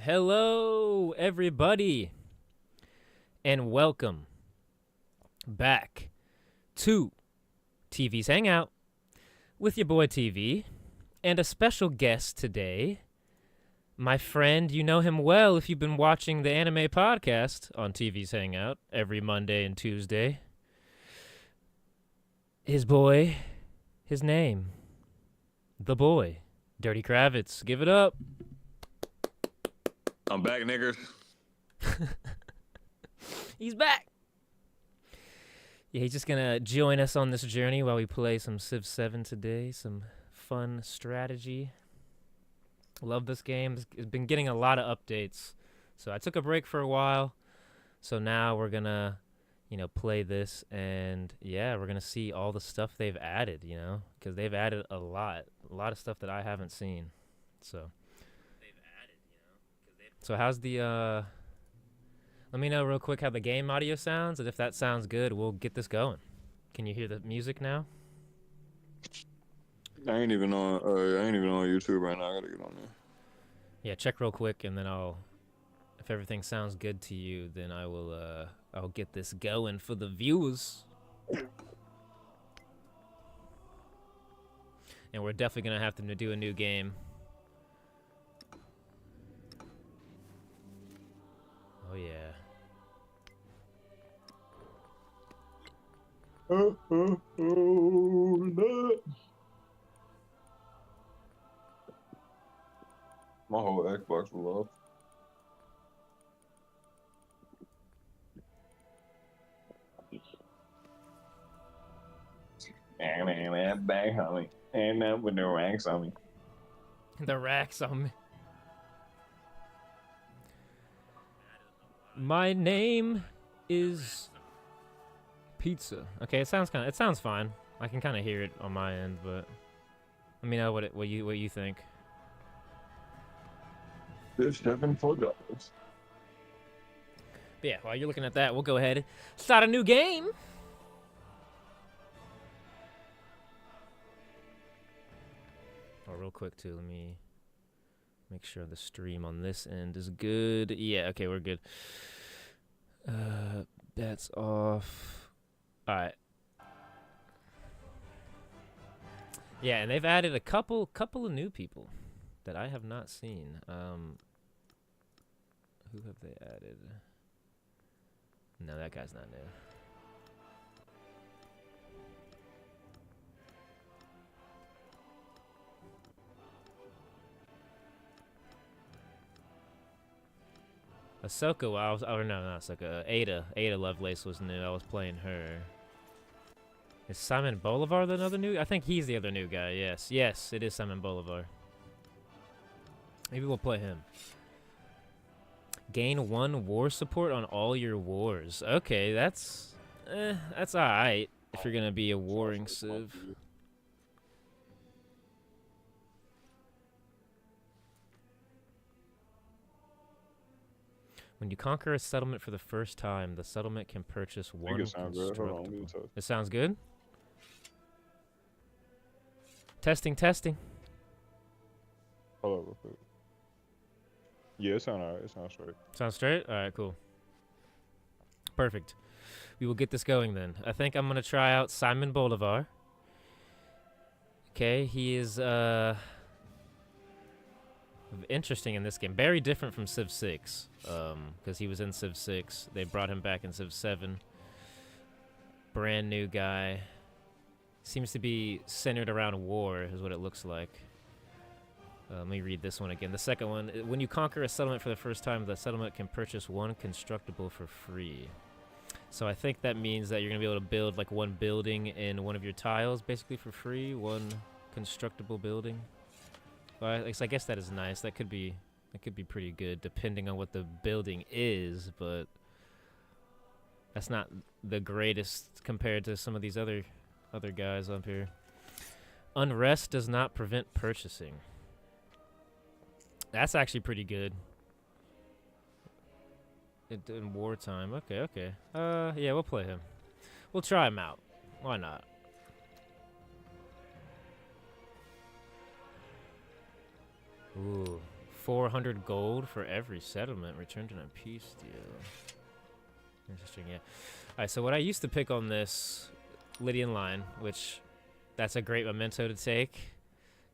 Hello, everybody, and welcome back to TV's Hangout with your boy TV and a special guest today. My friend, you know him well if you've been watching the anime podcast on TV's Hangout every Monday and Tuesday. His boy, his name, the boy, Dirty Kravitz. Give it up. I'm back, niggers. He's back. Yeah, he's just gonna join us on this journey while we play some Civ 7 today. Some fun strategy. Love this game. It's been getting a lot of updates. So I took a break for a while. So now we're gonna, play this, and yeah, we're gonna see all the stuff they've added, because they've added a lot of stuff that I haven't seen. So how's the, let me know real quick how the game audio sounds, and if that sounds good, we'll get this going. Can you hear the music now? I ain't even on YouTube right now. I gotta get on there. Yeah, check real quick, and then if everything sounds good to you, then I'll get this going for the viewers. And we're definitely gonna have to do a new game. Oh yeah. My whole Xbox was off. Man, back on me. And up with the racks on me. The racks on me. My name is Pizza. Okay, it sounds fine. I can kind of hear it on my end, but let me know what you think. There's $7 But yeah, while you're looking at that, we'll go ahead and start a new game. Oh, real quick too, let me make sure the stream on this end is good. Yeah, okay, we're good. That's off. All right. Yeah, and they've added a couple of new people that I have not seen. Who have they added? No, that guy's not new. Ahsoka, not Ahsoka. Ada Lovelace was new. I was playing her. Is Simon Bolivar the other new? I think he's the other new guy. Yes, it is Simon Bolivar. Maybe we'll play him. Gain 1 war support on all your wars. Okay, that's alright if you're gonna be a warring civ. When you conquer a settlement for the first time, the settlement can purchase 1 constructible. It sounds good? Testing. Hold on real quick. Yeah, it sounds alright. It sounds straight. Sounds straight? Alright, cool. Perfect. We will get this going then. I think I'm going to try out Simon Bolivar. Okay, he is interesting in this game. Very different from Civ 6, because he was in Civ 6. They brought him back in Civ 7. Brand new guy. Seems to be centered around war, is what it looks like. Let me read this one again. The second one, when you conquer a settlement for the first time, the settlement can purchase 1 constructible for free. So I think that means that you're going to be able to build like 1 building in one of your tiles, basically for free. 1 constructible building. Well, I guess that is nice. That could be pretty good, depending on what the building is, but that's not the greatest compared to some of these other guys up here. Unrest does not prevent purchasing. That's actually pretty good. In wartime. Okay. Yeah, we'll play him. We'll try him out. Why not? Ooh, 400 gold for every settlement returned in a peace deal. Interesting, yeah. Alright, so what I used to pick on this Lydian line, which that's a great memento to take,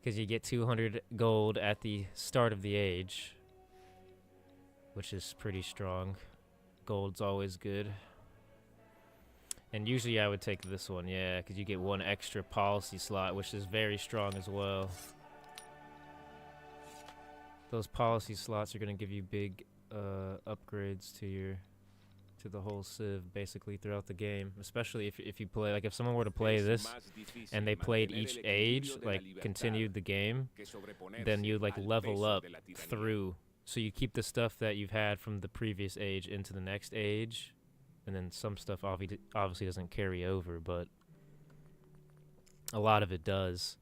because you get 200 gold at the start of the age, which is pretty strong. Gold's always good. And usually I would take this one, yeah, because you get one extra policy slot, which is very strong as well. Those policy slots are going to give you big upgrades to the whole Civ basically throughout the game, especially if you play, like if someone were to play this and they played each age, like continued the game, then you'd like level up through. So you keep the stuff that you've had from the previous age into the next age, and then some stuff obviously doesn't carry over, but a lot of it does.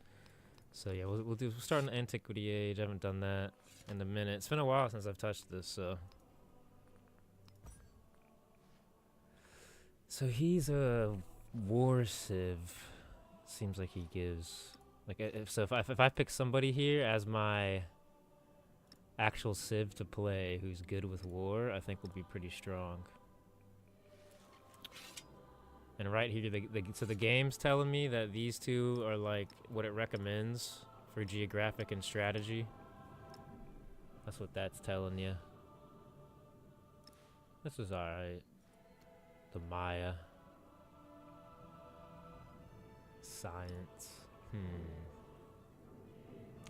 So yeah, we'll start in the Antiquity Age. I haven't done that in a minute. It's been a while since I've touched this, so. So he's a war civ. Seems like he gives like if I pick somebody here as my actual civ to play who's good with war, I think will be pretty strong. And right here, so the game's telling me that these two are like what it recommends for geographic and strategy. That's what that's telling you. This is alright. The Meier. Science.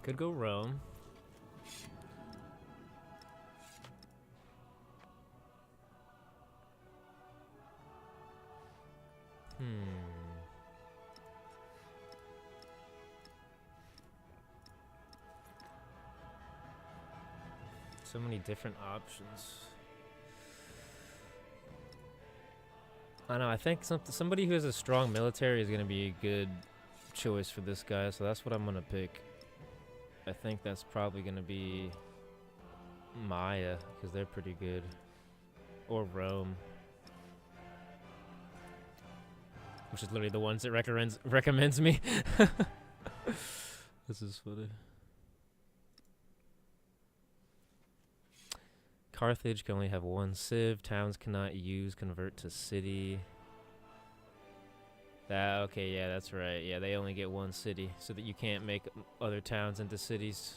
Could go Rome. So many different options. I know, I think somebody who has a strong military is going to be a good choice for this guy, so that's what I'm going to pick. I think that's probably going to be Meier, because they're pretty good. Or Rome. Which is literally the ones that recommends me. This is funny. Carthage can only have one civ. Towns cannot convert to city. Okay, yeah, that's right. Yeah, they only get one city, so that you can't make other towns into cities,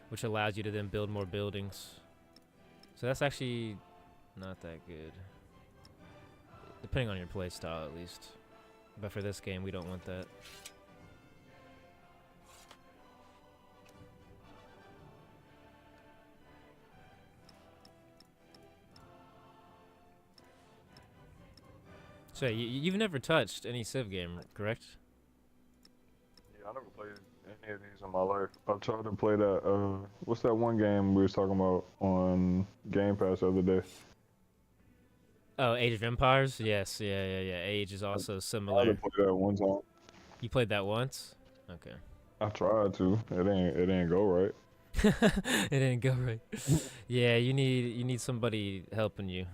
which allows you to then build more buildings. So that's actually not that good. Depending on your play style, at least. But for this game, we don't want that. So you've never touched any Civ game, correct? Yeah, I never played any of these in my life. I tried to play that, what's that one game we was talking about on Game Pass the other day? Oh, Age of Empires? Yes, yeah. Age is also similar. I tried to play that one time. You played that once? Okay. I tried to. It didn't go right. It didn't go right. Yeah, you need somebody helping you.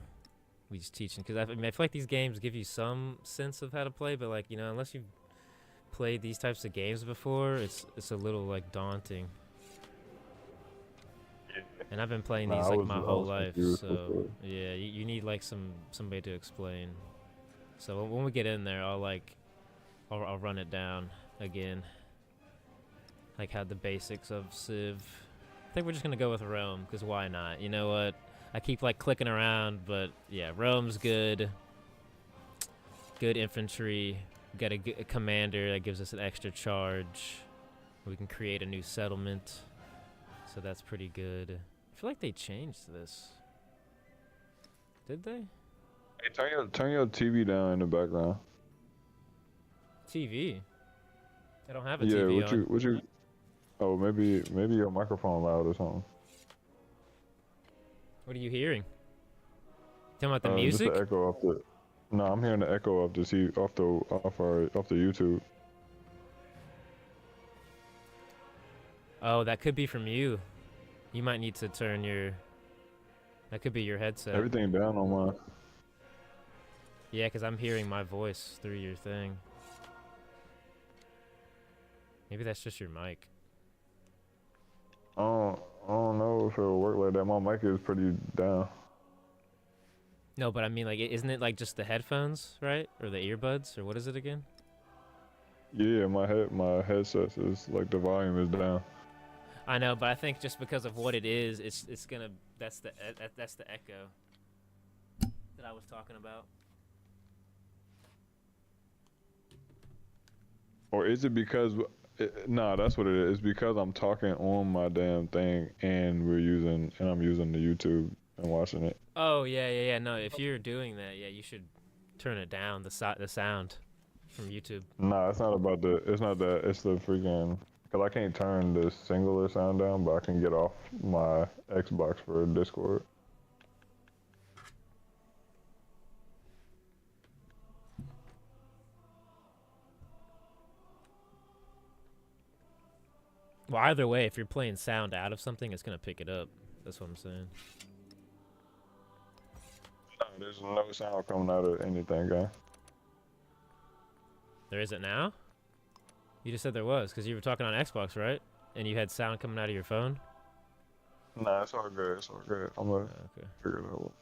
We just teaching, because I feel like these games give you some sense of how to play, but like, you know, unless you've played these types of games before, it's a little like daunting. Yeah. And I've been playing these like my whole life, so yeah, you need like somebody to explain. So when we get in there, I'll run it down again, like how the basics of Civ. I think we're just gonna go with Rome, because why not? You know what? I keep like clicking around, but yeah, Rome's good. Good infantry. We got a commander that gives us an extra charge. We can create a new settlement, so that's pretty good. I feel like they changed this. Did they? Hey, turn your TV down in the background. TV. I don't have a TV on. What you? Oh, maybe your microphone loud or something. What are you hearing? Talking about the music? Just the echo off the. No, I'm hearing the echo off the YouTube. Oh, that could be from you. You might need to turn your. That could be your headset. Everything down on mine. Yeah, because I'm hearing my voice through your thing. Maybe that's just your mic. I don't know. know if it'll work like that. My mic is pretty down. No, but I mean, like, isn't it like just the headphones, right? Or the earbuds, or what is it again? Yeah, my headset is like the volume is down. I know, but I think just because of what it is, it's gonna. That's the echo that I was talking about. Or is it because? Nah, that's what it is. It's because I'm talking on my damn thing, and I'm using the YouTube and watching it. Oh yeah. No, if you're doing that, yeah, you should turn it down. The sound from YouTube. Nah, it's not about the. It's not that. It's the freaking. Cause I can't turn the singular sound down, but I can get off my Xbox for Discord. Well, either way, if you're playing sound out of something, it's gonna pick it up. That's what I'm saying. Nah, there's no sound coming out of anything, guy. There isn't now? You just said there was, because you were talking on Xbox, right? And you had sound coming out of your phone? Nah, it's all good. It's all good. I'm gonna figure it out.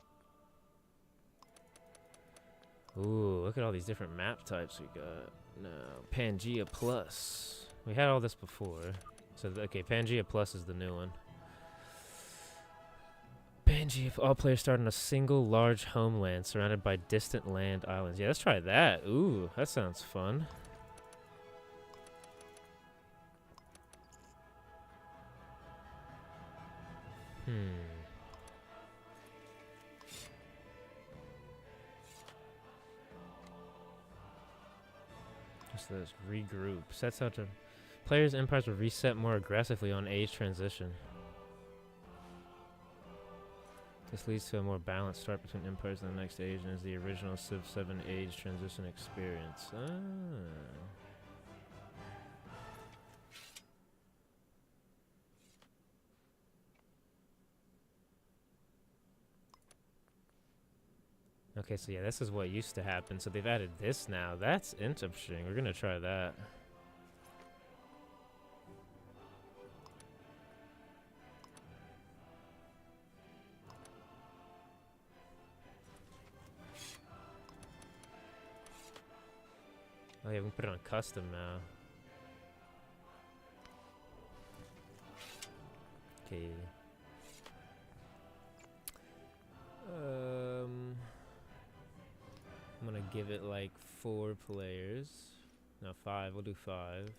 Ooh, look at all these different map types we got. No, Pangea Plus. We had all this before. So, okay, Pangea Plus is the new one. Pangea, all players start in a single large homeland surrounded by distant land islands. Yeah, let's try that. Ooh, that sounds fun. What's this? Regroup. Sets out to... Players' empires will reset more aggressively on age transition. This leads to a more balanced start between empires and the next age and is the original Civ 7 age transition experience. Ah. Okay, so yeah, this is what used to happen. So they've added this now. That's interesting. We're gonna try that. Oh yeah, we can put it on custom now. Okay. I'm gonna give it like 4 players. No, 5. We'll do 5.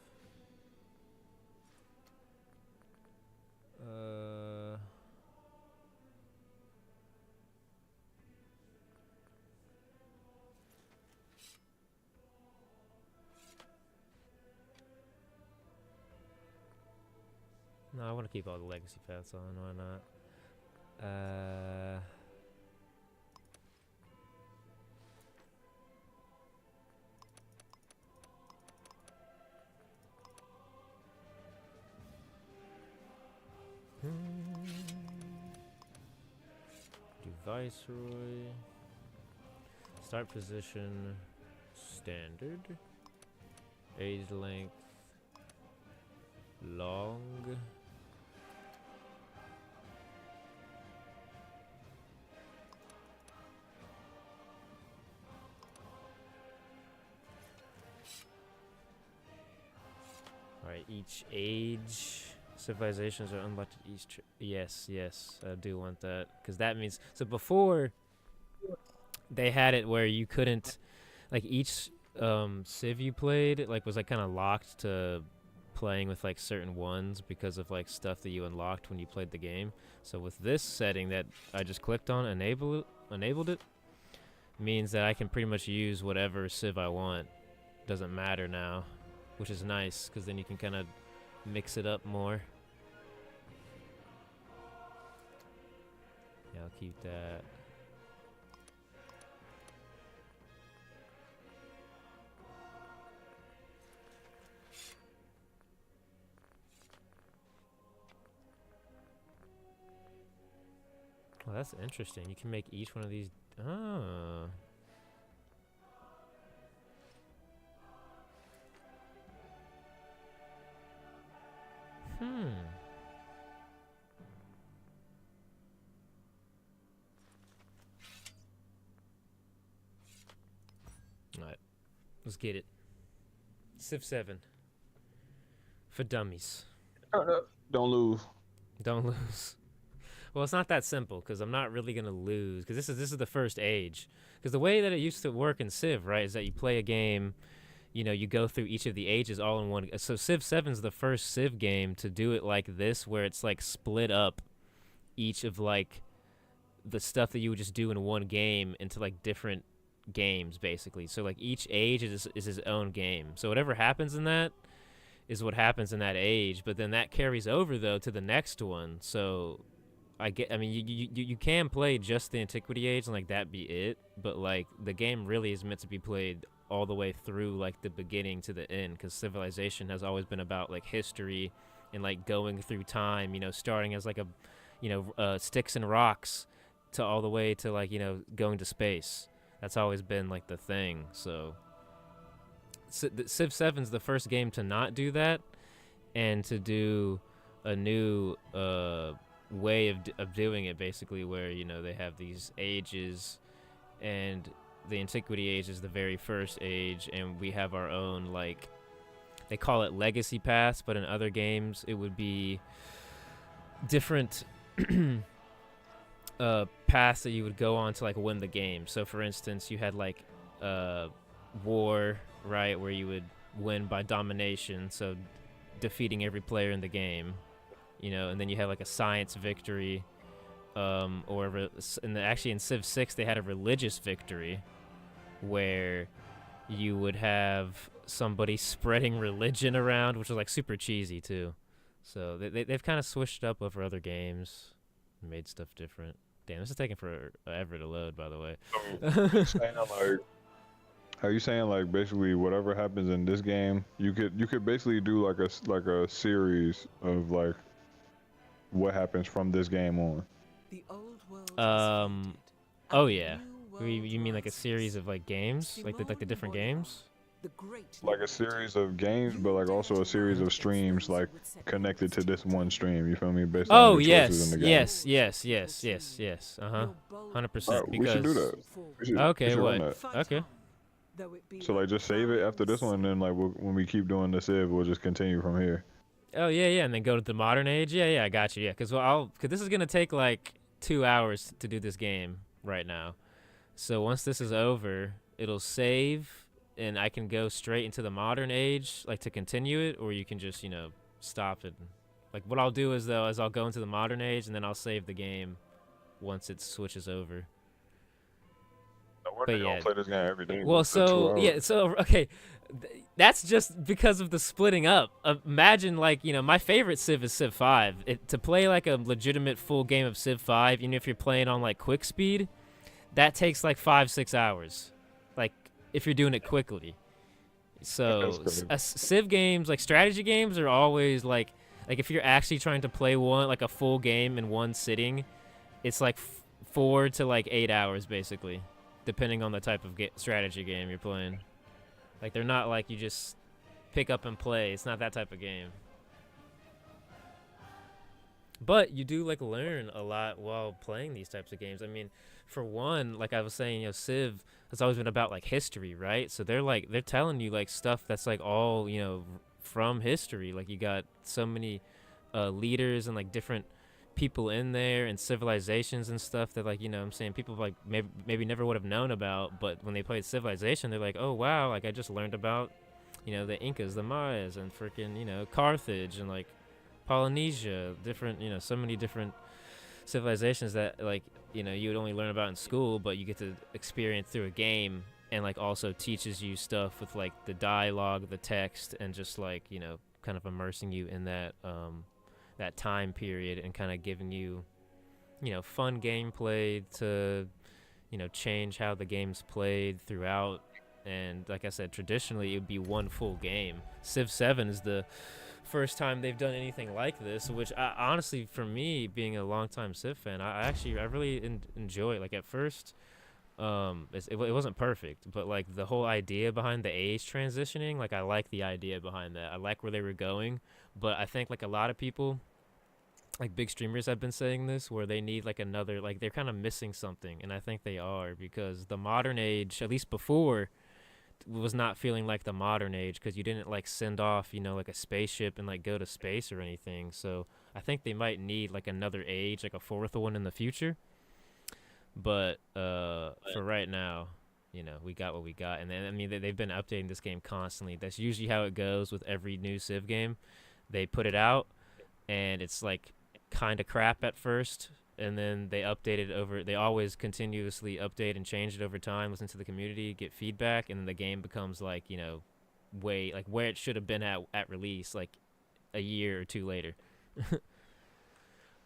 No, I want to keep all the legacy paths on. Why not? Do Viceroy. Start position. Standard. Age length. Long. Alright, each age. Civilizations are unlocked at each... Yes, I do want that. Because that means... So before, they had it where you couldn't... Like, each civ you played, like, was, like, kind of locked to playing with, like, certain ones because of, like, stuff that you unlocked when you played the game. So with this setting that I just clicked on, enabled it, means that I can pretty much use whatever civ I want. Doesn't matter now, which is nice, because then you can kind of mix it up more. Yeah, I'll keep that. Well, that's interesting. You can make each one of these... Oh. Let's get it. Civ 7 for dummies. Don't lose. Don't lose. Well, it's not that simple because I'm not really gonna lose because this is the first age. Because the way that it used to work in Civ, right, is that you play a game, you go through each of the ages all in one. So Civ 7 is the first Civ game to do it like this, where it's like split up each of like the stuff that you would just do in one game into like different games, basically. So like each age is his own game. So whatever happens in that is what happens in that age, but then that carries over though to the next one. So I mean, you can play just the Antiquity Age and like that be it, but like the game really is meant to be played all the way through like the beginning to the end, because Civilization has always been about like history and like going through time. Starting as like a sticks and rocks to all the way to like going to space. That's always been like the thing. So Civ 7's the first game to not do that and to do a new way of doing it, basically, where they have these ages, and the Antiquity Age is the very first age, and we have our own, like, they call it legacy paths, but in other games it would be different paths that you would go on to like win the game. So for instance, you had like war, right, where you would win by domination, so defeating every player in the game, and then you had like a science victory, actually in Civ 6 they had a religious victory where you would have somebody spreading religion around, which was like super cheesy too. So they've kind of switched up over other games, made stuff different. Damn, this is taking forever to load, by the way. Are you saying like basically whatever happens in this game, you could basically do like a series of like what happens from this game on? The old world Oh yeah. You mean like a series of like games, like the different games? Like a series of games, but like also a series of streams, like connected to this one stream. You feel me? Based on the choices in the game. Yes. 100%. We should do that. Okay, what? Okay. So like just save it after this one, and then like when we keep doing the Civ, we'll just continue from here. Oh yeah, and then go to the modern age. Yeah, I got you. Yeah, because this is gonna take like 2 hours to do this game right now. So once this is over, it'll save. And I can go straight into the modern age, like to continue it, or you can just, stop it. Like what I'll do is I'll go into the modern age and then I'll save the game once it switches over. We're gonna play this game every day. Well, okay, that's just because of the splitting up. Imagine like my favorite Civ is Civ 5. To play like a legitimate full game of Civ 5, even if you're playing on like quick speed, that takes like 5-6 hours. Like if you're doing it quickly. So Civ games, like strategy games, are always like if you're actually trying to play one like a full game in one sitting, it's like 4 to like 8 hours basically, depending on the type of strategy game you're playing. Like they're not like you just pick up and play. It's not that type of game. But you do like learn a lot while playing these types of games. I mean, for one, like I was saying, Civ has always been about like history, right? So they're telling you like stuff that's like all from history. Like you got so many leaders and like different people in there and civilizations and stuff that like I'm saying people like maybe never would have known about, but when they played Civilization, they're like, oh wow, like I just learned about the Incas, the Mayas, and freaking Carthage and like Polynesia, different so many different civilizations that like you would only learn about in school, but you get to experience through a game, and like also teaches you stuff with like the dialogue, the text, and just like kind of immersing you in that that time period, and kind of giving you fun gameplay to change how the game's played throughout. And like I said, traditionally it would be one full game. Civ 7 is the first time they've done anything like this, which honestly, for me, being a longtime Civ fan, I really enjoy it. Like at first, it wasn't perfect, but like the whole idea behind the age transitioning, like I like the idea behind that. I like where they were going, but I think like a lot of people, like big streamers have been saying this, where they need like another, like they're kind of missing something, and I think they are, because the modern age, at least before, was not feeling like the modern age because you didn't like send off, like a spaceship and like go to space or anything. So I think they might need like another age, like a fourth one in the future. But for right now, we got what we got. And then I mean they've been updating this game constantly. That's usually how it goes with every new Civ game. They put it out and it's like kind of crap at first, and then they update it over. They always continuously update and change it over time, listen to the community, get feedback, and then the game becomes like way like where it should have been at release, like a year or two later. All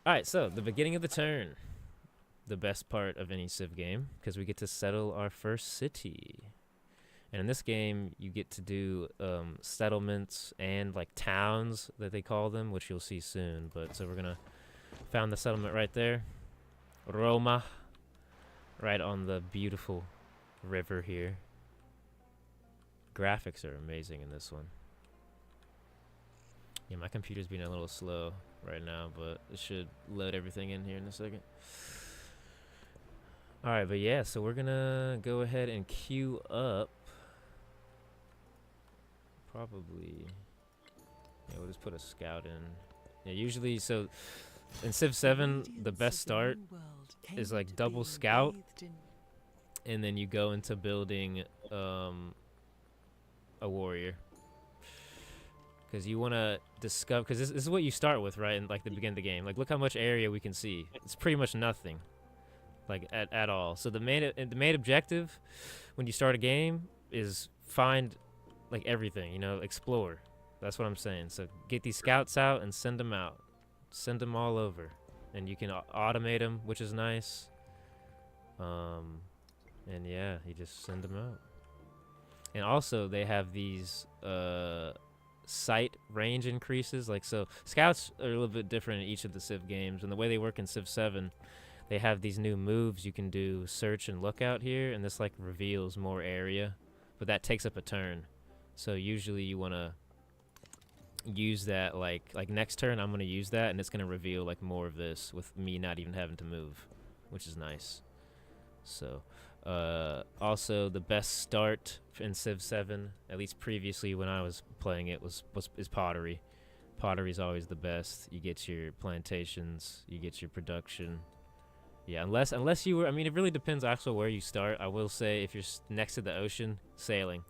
right, so the beginning of the turn, the best part of any Civ game, because we get to settle our first city. And in this game, you get to do settlements and like towns that they call them, which you'll see soon. But so we're gonna found the settlement right there, Roma, right on the beautiful river here. Graphics are amazing in this one. Yeah, my computer's being a little slow right now, but it should load everything in here in a second. All right, but yeah, so we're gonna go ahead and queue up. Probably, yeah, we'll just put a scout in. Yeah, usually, so in Civ 7, the best start is like double scout, and then you go into building a warrior. Because you want to discover, because this is what you start with, right? In like the beginning of the game. Like, look how much area we can see. It's pretty much nothing, like at all. So the main objective when you start a game is find like everything, explore. That's what I'm saying. So get these scouts out and send them out. Send them all over. And you can automate them, which is nice. And yeah, you just send them out. And also they have these sight range increases. Like, so scouts are a little bit different in each of the Civ games. And the way they work in Civ 7, they have these new moves you can do, search and lookout here. And this like reveals more area. But that takes up a turn. So usually you want to use that like next turn I'm going to use that, and it's going to reveal like more of this with me not even having to move, which is nice. So also the best start in Civ 7, at least previously when I was playing it, is pottery. Pottery is always the best. You get your plantations, you get your production. Yeah, unless you were, I mean, it really depends actually where you start. I will say if you're next to the ocean, sailing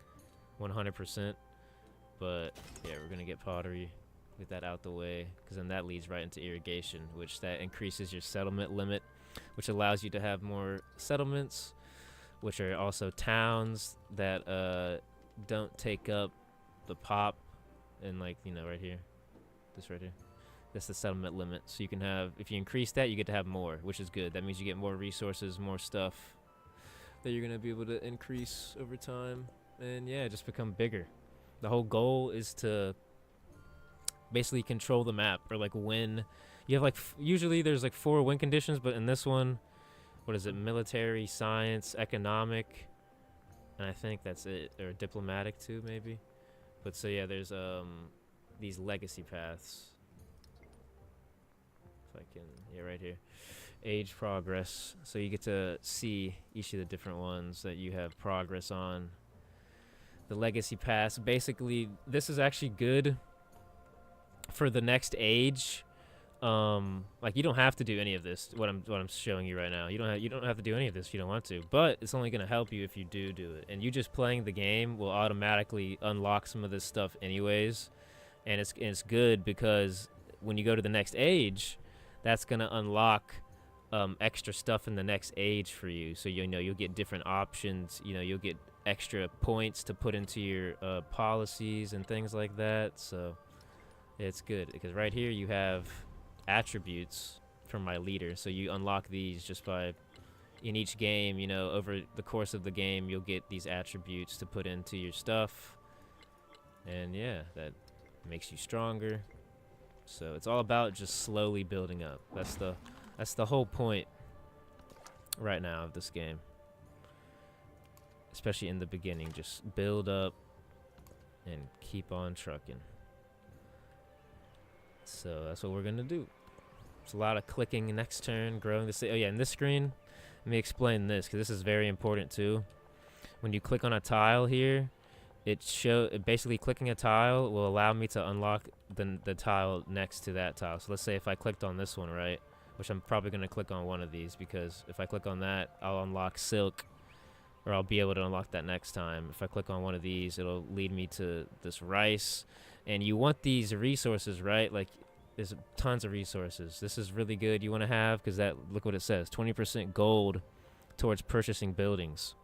100%. But yeah, we're gonna get pottery, get that out the way, because then that leads right into irrigation, which that increases your settlement limit, which allows you to have more settlements, which are also towns that don't take up the pop, and like right here, this right here, that's the settlement limit. So you can have, if you increase that, you get to have more, which is good. That means you get more resources, more stuff that you're gonna be able to increase over time, and yeah, just become bigger. The whole goal is to basically control the map, or like win. You have like usually there's like 4 win conditions, but in this one, what is it? Military, science, economic, and I think that's it, or diplomatic too, maybe. But so yeah, there's these legacy paths. If I can, yeah, right here, age progress. So you get to see each of the different ones that you have progress on. The legacy pass, basically this is actually good for the next age. Like you don't have to do any of this, what I'm showing you right now. You don't have to do any of this if you don't want to, but it's only going to help you if you do it. And you just playing the game will automatically unlock some of this stuff anyways. And it's good because when you go to the next age, that's going to unlock extra stuff in the next age for you. So you'll get different options, you'll get extra points to put into your policies and things like that. So it's good because right here you have attributes from my leader. So you unlock these just by, in each game, over the course of the game, you'll get these attributes to put into your stuff. And yeah, that makes you stronger. So it's all about just slowly building up. That's the whole point right now of this game. Especially in the beginning, just build up and keep on trucking. So that's what we're gonna do. It's a lot of clicking next turn, growing the city. Oh yeah, in this screen, let me explain this because this is very important too. when you click on a tile here, basically clicking a tile will allow me to unlock the tile next to that tile. So let's say if I clicked on this one, right, which I'm probably going to click on one of these, because if I click on that, I'll unlock silk, or I'll be able to unlock that next time. If I click on one of these, it'll lead me to this rice. And you want these resources, right? Like, there's tons of resources. This is really good. You want to have, because look what it says, 20% gold towards purchasing buildings.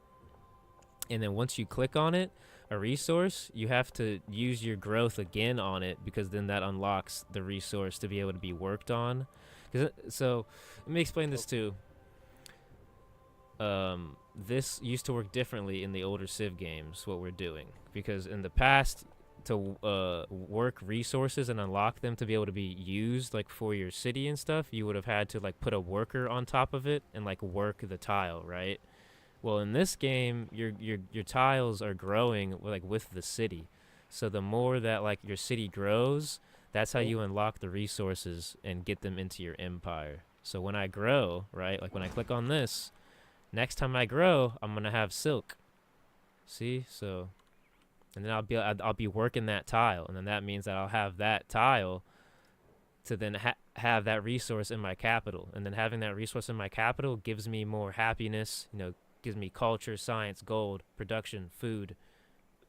And then once you click on it, a resource, you have to use your growth again on it, because then that unlocks the resource to be able to be worked on. So let me explain this too. This used to work differently in the older Civ games, what we're doing, because in the past, to work resources and unlock them to be able to be used like for your city and stuff, you would have had to like put a worker on top of it and like work the tile, right? Well, in this game, your tiles are growing like with the city. So the more that like your city grows, that's how you unlock the resources and get them into your empire. So when I grow, right, like when I click on this, next time I grow, I'm gonna have silk. See, so, and then I'll be working that tile, and then that means that I'll have that tile to then have that resource in my capital, and then having that resource in my capital gives me more happiness. You know, gives me culture, science, gold, production, food,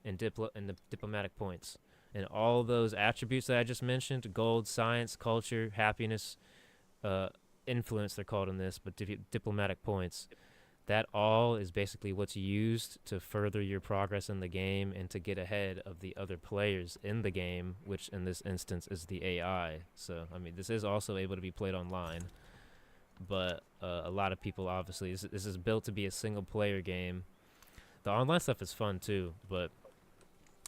and the diplomatic points. And all those attributes that I just mentioned, gold, science, culture, happiness, influence they're called in this, but diplomatic points, that all is basically what's used to further your progress in the game and to get ahead of the other players in the game, which in this instance is the AI. So, I mean, this is also able to be played online. But a lot of people, obviously, this is built to be a single-player game. The online stuff is fun, too, but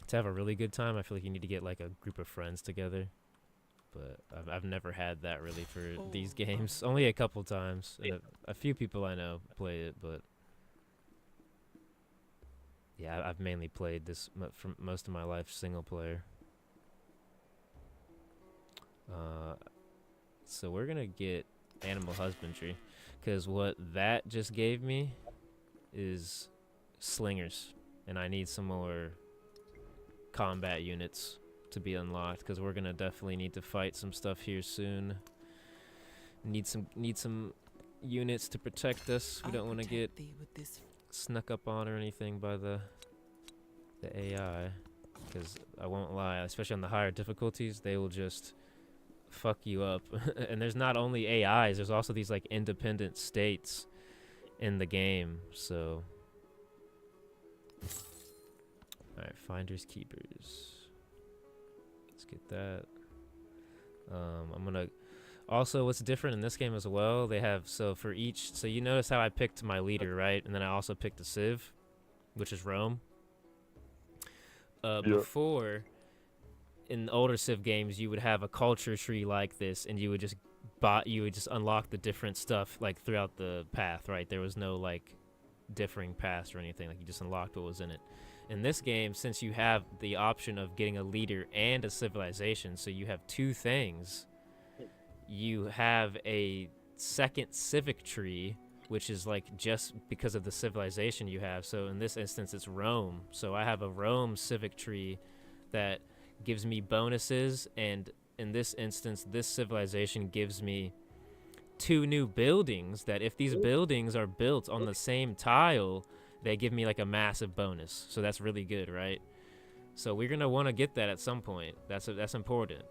to have a really good time, I feel like you need to get, like, a group of friends together. But I've never had that, really, for these games. Only a couple times. And a few people I know play it, but... yeah, I've mainly played this for most of my life single-player. So we're gonna get animal husbandry, because what that just gave me is slingers, and I need some more combat units to be unlocked, because we're gonna definitely need to fight some stuff here soon. Need some units to protect us. We don't want to get snuck up on or anything by the AI, because I won't lie, especially on the higher difficulties, they will just fuck you up. And there's not only AIs, there's also these like independent states in the game. So alright, finders keepers, let's get that. I'm gonna also, what's different in this game as well, they have, so for each, so you notice how I picked my leader, right? And then I also picked a civ, which is Rome. Before, in older Civ games, you would have a culture tree like this, and you would just unlock the different stuff like throughout the path, right? There was no like differing paths or anything, like you just unlocked what was in it. In this game, since you have the option of getting a leader and a civilization, so you have two things, you have a second civic tree, which is like just because of the civilization you have. So in this instance, it's Rome. So I have a Rome civic tree that gives me bonuses, and in this instance, this civilization gives me 2 new buildings that if these buildings are built on the same tile, they give me like a massive bonus. So that's really good, right? So we're gonna want to get that at some point. That's important,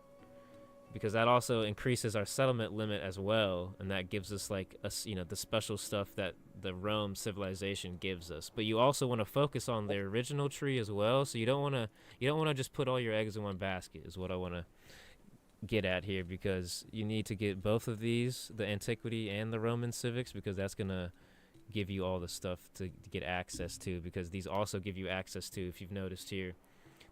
because that also increases our settlement limit as well, and that gives us like the special stuff that the Rome civilization gives us. But you also want to focus on their original tree as well, so you don't want to just put all your eggs in one basket, is what I want to get at here, because you need to get both of these, the antiquity and the Roman civics, because that's gonna give you all the stuff to get access to, because these also give you access to, if you've noticed here,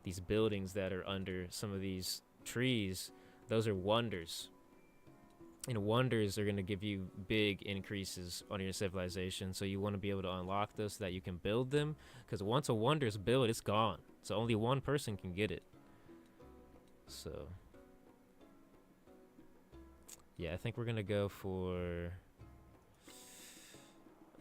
these buildings that are under some of these trees. Those are wonders, and wonders are going to give you big increases on your civilization, so you want to be able to unlock those so that you can build them, because once a wonder is built, it's gone, so only one person can get it. So yeah, I think we're going to go for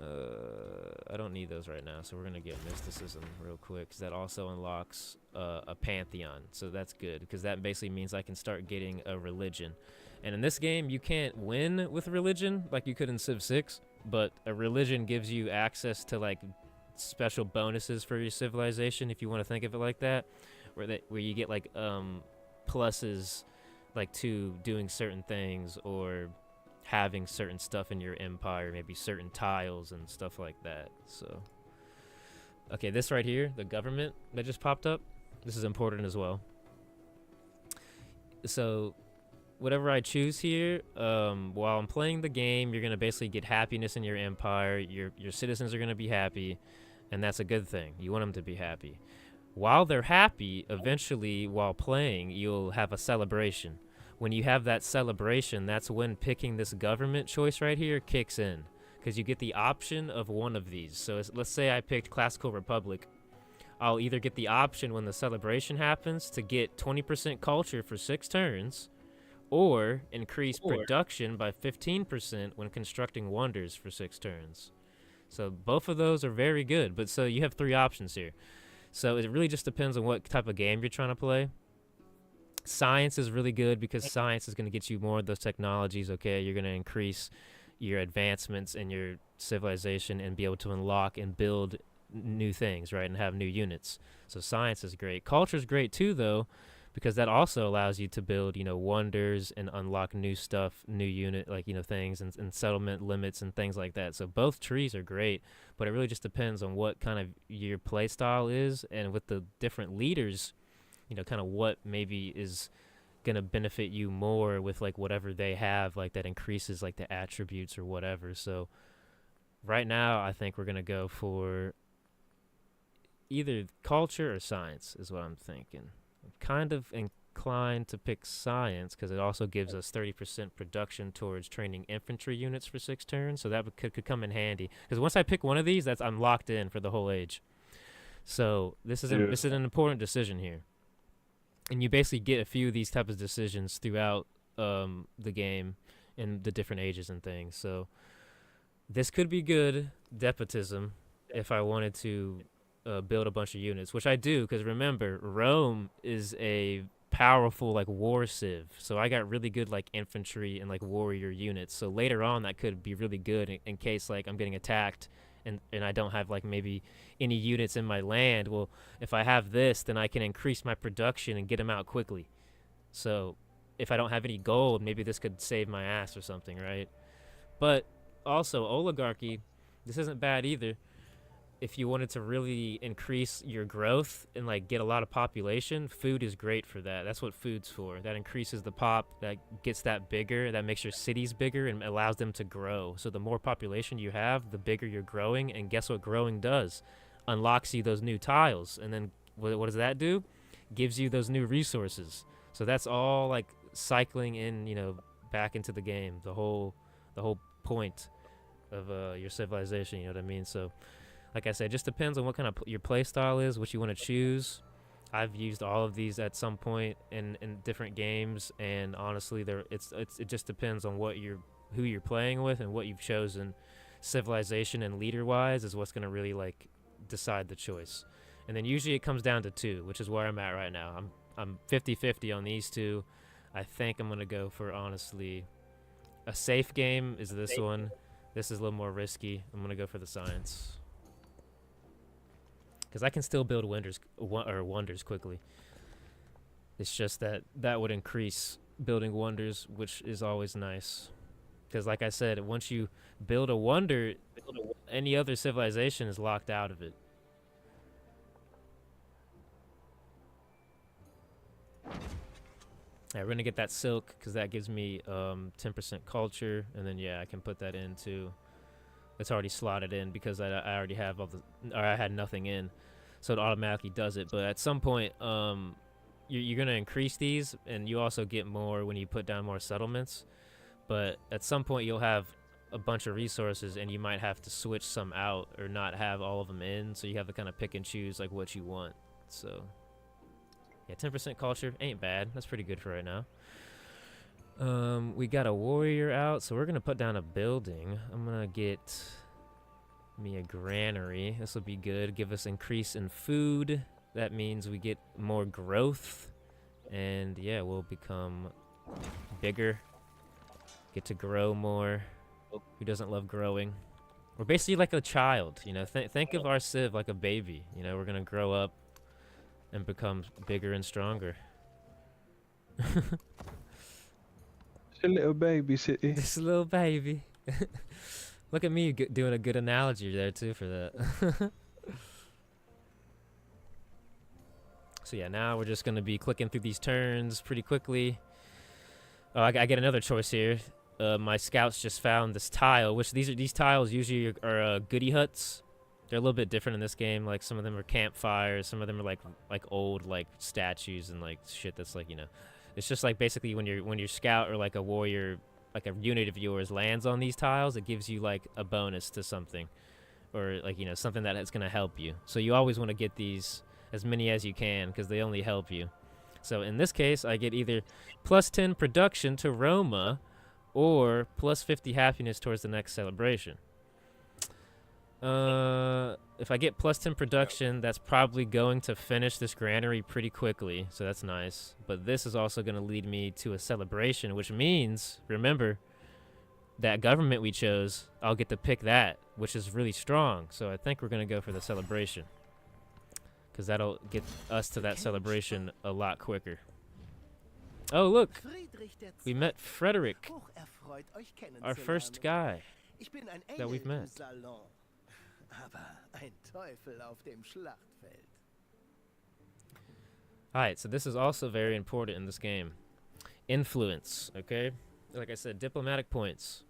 I don't need those right now, so we're gonna get mysticism real quick, because that also unlocks a pantheon. So that's good, because that basically means I can start getting a religion. And in this game, you can't win with religion like you could in Civ 6, but a religion gives you access to like special bonuses for your civilization, if you want to think of it like that, where you get like pluses like to doing certain things, or having certain stuff in your empire, maybe certain tiles and stuff like that. So okay, this right here, the government that just popped up, this is important as well. So whatever I choose here, while I'm playing the game, you're gonna basically get happiness in your empire. Your citizens are gonna be happy, and that's a good thing. You want them to be happy. While they're happy, eventually while playing, you'll have a celebration. When you have that celebration, that's when picking this government choice right here kicks in, because you get the option of one of these. So let's say I picked Classical Republic. I'll either get the option when the celebration happens to get 20% culture for 6 turns, or increase production by 15% when constructing wonders for 6 turns. So both of those are very good, but so you have 3 options here. So it really just depends on what type of game you're trying to play. Science is really good, because science is going to get you more of those technologies, okay? You're going to increase your advancements in your civilization and be able to unlock and build new things, right? And have new units. So science is great. Culture is great too, though, because that also allows you to build, wonders and unlock new stuff, new unit, like, things and settlement limits and things like that. So both trees are great, but it really just depends on what kind of your play style is, and with the different leaders, kind of what maybe is going to benefit you more with like whatever they have, like that increases like the attributes or whatever. So right now, I think we're going to go for either culture or science is what I'm thinking. I'm kind of inclined to pick science, because it also gives us 30% production towards training infantry units for 6 turns. So that could come in handy, because once I pick one of these, I'm locked in for the whole age. So this is an important decision here. And you basically get a few of these types of decisions throughout the game in the different ages and things. So this could be good despotism if I wanted to build a bunch of units, which I do, because remember, Rome is a powerful like war civ. So I got really good like infantry and like warrior units. So later on, that could be really good in case like I'm getting attacked and I don't have like maybe any units in my land. Well, if I have this, then I can increase my production and get them out quickly. So if I don't have any gold, maybe this could save my ass or something, right? But also oligarchy, this isn't bad either. If you wanted to really increase your growth and like get a lot of population, food is great for that. That's what food's for. That increases the pop, that gets that bigger, that makes your cities bigger and allows them to grow. So the more population you have, the bigger you're growing. And guess what growing does? Unlocks you those new tiles. And then what does that do? Gives you those new resources. So that's all like cycling in, back into the game. The whole point of your civilization, you know what I mean? So like I said, it just depends on what kind of your play style is, what you want to choose. I've used all of these at some point in different games, and honestly, it just depends on who you're playing with and what you've chosen. Civilization and leader wise is what's gonna really like decide the choice. And then usually it comes down to 2, which is where I'm at right now. I'm 50-50 on these 2. I think I'm gonna go for, honestly, a safe game is this one. This is a little more risky. I'm gonna go for the science, because I can still build wonders quickly. It's just that would increase building wonders, which is always nice. Because like I said, once you build a wonder, any other civilization is locked out of it. Alright, we're going to get that silk, because that gives me 10% culture. And then, yeah, I can put that into... It's already slotted in, because I already have I had nothing in. So it automatically does it. But at some point, you're going to increase these, and you also get more when you put down more settlements. But at some point, you'll have a bunch of resources, and you might have to switch some out or not have all of them in. So you have to kind of pick and choose like what you want. So yeah, 10% culture ain't bad. That's pretty good for right now. We got a warrior out, so we're going to put down a building. I'm going to get Me a granary. This will be good. Give us increase in food. That means we get more growth. And yeah, we'll become bigger. Get to grow more. Who doesn't love growing? We're basically like a child, you know. Think of our Civ like a baby. You know, we're gonna grow up and become bigger and stronger. It's a little baby city. This little baby. Look at me doing a good analogy there too for that. So yeah, now we're just gonna be clicking through these turns pretty quickly. Oh, I get another choice here. My scouts just found this tile, which these tiles usually are goodie huts. They're a little bit different in this game. Like some of them are campfires, some of them are like old like statues and like shit that's like, you know, it's just like basically when your scout or like a warrior, like a unit of yours lands on these tiles, it gives you like a bonus to something, or like, you know, something that is gonna help you. So you always want to get these as many as you can because they only help you. So in this case, I get either plus 10 production to Roma, or plus 50 happiness towards the next celebration. If I get plus 10 production, that's probably going to finish this granary pretty quickly, so that's nice. But this is also going to lead me to a celebration, which means, remember, that government we chose, I'll get to pick that, which is really strong. So I think we're going to go for the celebration, because that'll get us to that celebration a lot quicker. Oh, look! We met Frederick, our first guy that we've met. Alright, so this is also very important in this game. Influence, okay? Like I said, diplomatic points.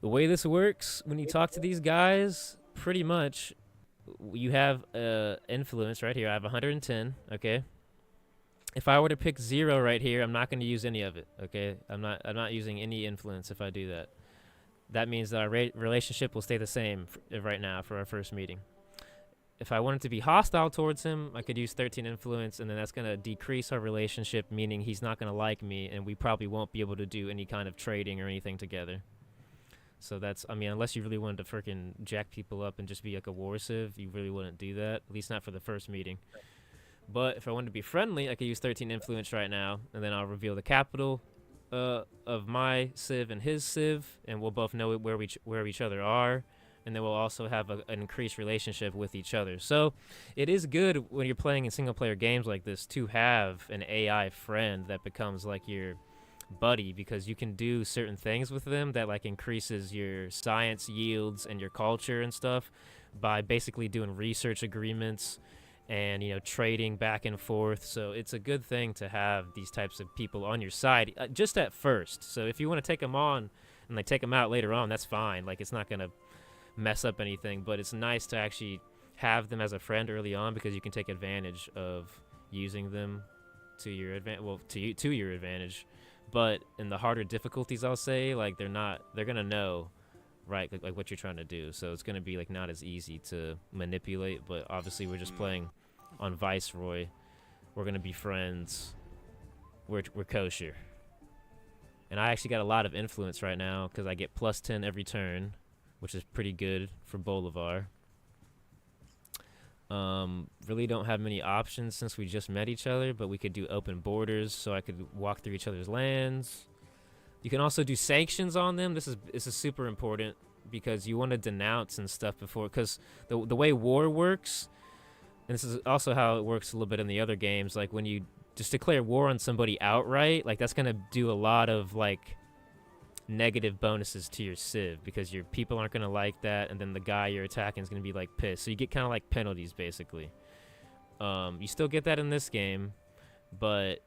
The way this works, when you talk to these guys, pretty much, you have influence right here. I have 110, okay? If I were to pick 0 right here, I'm not going to use any of it, okay? I'm not using any influence if I do that. That means that our relationship will stay the same right now for our first meeting. If I wanted to be hostile towards him, I could use 13 influence, and then that's going to decrease our relationship, meaning he's not going to like me, and we probably won't be able to do any kind of trading or anything together. So that's, I mean, unless you really wanted to freaking jack people up and just be like a war civ, you really wouldn't do that, at least not for the first meeting. But if I wanted to be friendly, I could use 13 influence right now, and then I'll reveal the capital of my civ and his civ, and we'll both know where each other are, and then we'll also have an increased relationship with each other. So it is good when you're playing in single-player games like this to have an AI friend that becomes like your buddy, because you can do certain things with them that like increases your science yields and your culture and stuff by basically doing research agreements and, you know, trading back and forth. So it's a good thing to have these types of people on your side, just at first. So if you want to take them on and like take them out later on, that's fine. Like, it's not gonna mess up anything, but it's nice to actually have them as a friend early on, because you can take advantage of using them to your to your advantage. But in the harder difficulties, I'll say, like, they're gonna know, right, like what you're trying to do. So it's gonna be like not as easy to manipulate. But obviously we're just playing on Viceroy. We're gonna be friends. We're kosher. And I actually got a lot of influence right now because I get plus 10 every turn, which is pretty good for Bolivar. Really don't have many options since we just met each other, but we could do open borders, so I could walk through each other's lands. You can also do sanctions on them. This is super important, because you want to denounce and stuff before, because the way war works, and this is also how it works a little bit in the other games, like when you just declare war on somebody outright, like that's gonna do a lot of like negative bonuses to your civ, because your people aren't gonna like that, and then the guy you're attacking is gonna be like pissed. So you get kind of like penalties basically. You still get that in this game, but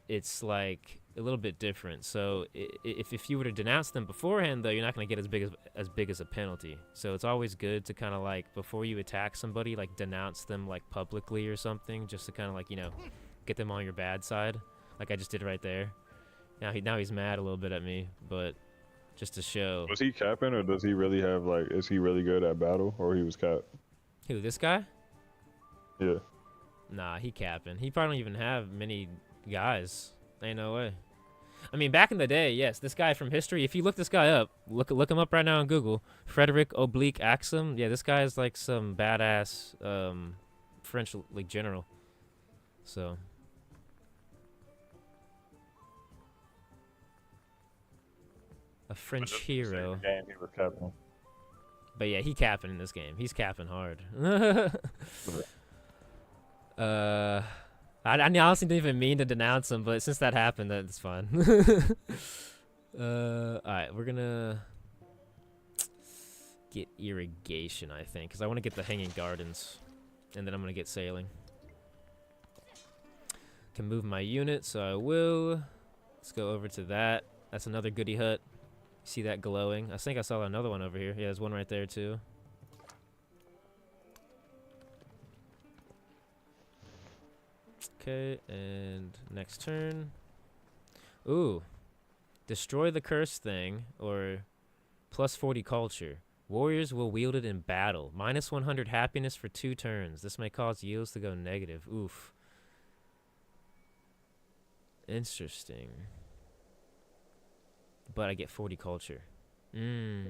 it's like a little bit different. So if you were to denounce them beforehand, though, you're not gonna get as big as a penalty. So it's always good to kind of like, before you attack somebody, like denounce them like publicly or something, just to kind of like, you know, get them on your bad side, like I just did right there. Now he's mad a little bit at me, but just to show. Was he capping, or does he really have like? Is he really good at battle, or he was capped? Who, this guy? Yeah. Nah, he capping. He probably don't even have many guys. Ain't no way. I mean, back in the day, yes, this guy from history, if you look this guy up, look him up right now on Google, Frederick Oblique Axum. Yeah, this guy is like some badass French like general. So a French But just hero. the game he was capping. But yeah, he capping in this game. He's capping hard. I honestly didn't even mean to denounce him, but since that happened, that's fine. Alright, we're gonna get irrigation, I think, because I want to get the hanging gardens, and then I'm gonna get sailing. Can move my unit, so I will. Let's go over to that. That's another goody hut. See that glowing? I think I saw another one over here. Yeah, there's one right there too. Okay, and next turn. Ooh. Destroy the curse thing, or plus 40 culture. Warriors will wield it in battle. Minus 100 happiness for 2 turns. This may cause yields to go negative. Oof. Interesting. But I get 40 culture. Now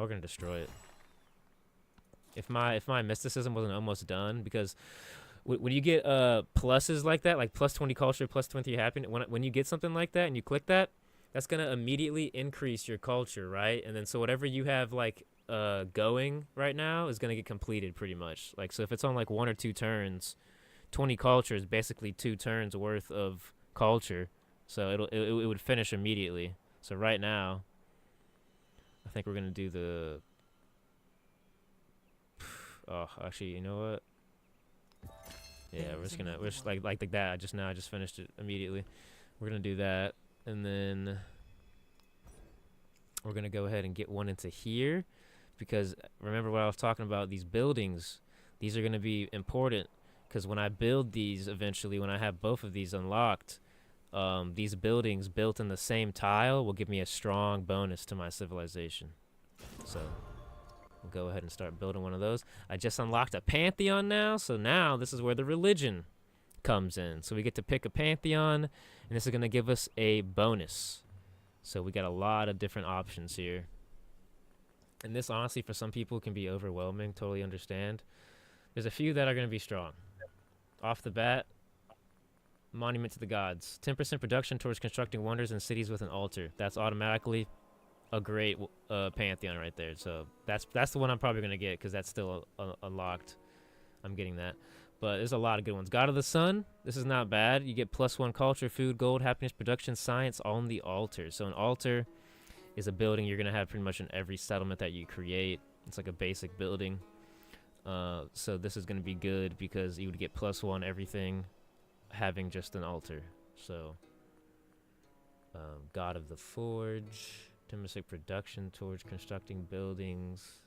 we're gonna destroy it. If my mysticism wasn't almost done, because when you get pluses like that, like plus 20 culture, plus 20 happiness, when you get something like that and you click that, that's gonna immediately increase your culture, right? And then so whatever you have like going right now is gonna get completed pretty much. Like, so if it's on like 1 or 2 turns, 20 culture is basically 2 turns worth of culture. So it would finish immediately. So right now, I think we're gonna do the. Oh, actually, you know what? Yeah, we're just like that. I just finished it immediately. We're gonna do that, and then we're gonna go ahead and get one into here, because remember what I was talking about? These buildings, these are gonna be important, because when I build these eventually, when I have both of these unlocked. These buildings built in the same tile will give me a strong bonus to my civilization. So we'll go ahead and start building one of those. I just unlocked a pantheon now, so now this is where the religion comes in. So we get to pick a pantheon, and this is going to give us a bonus. So we got a lot of different options here. And this, honestly, for some people can be overwhelming. Totally understand. There's a few that are going to be strong. Off the bat, Monument to the Gods. 10% production towards constructing wonders and cities with an altar. That's automatically a great pantheon right there. So that's the one I'm probably going to get, because that's still unlocked. I'm getting that. But there's a lot of good ones. God of the Sun. This is not bad. You get plus 1 culture, food, gold, happiness, production, science on the altar. So an altar is a building you're going to have pretty much in every settlement that you create. It's like a basic building. So this is going to be good, because you would get plus 1 everything having just an altar. So God of the Forge, 10% production towards constructing buildings.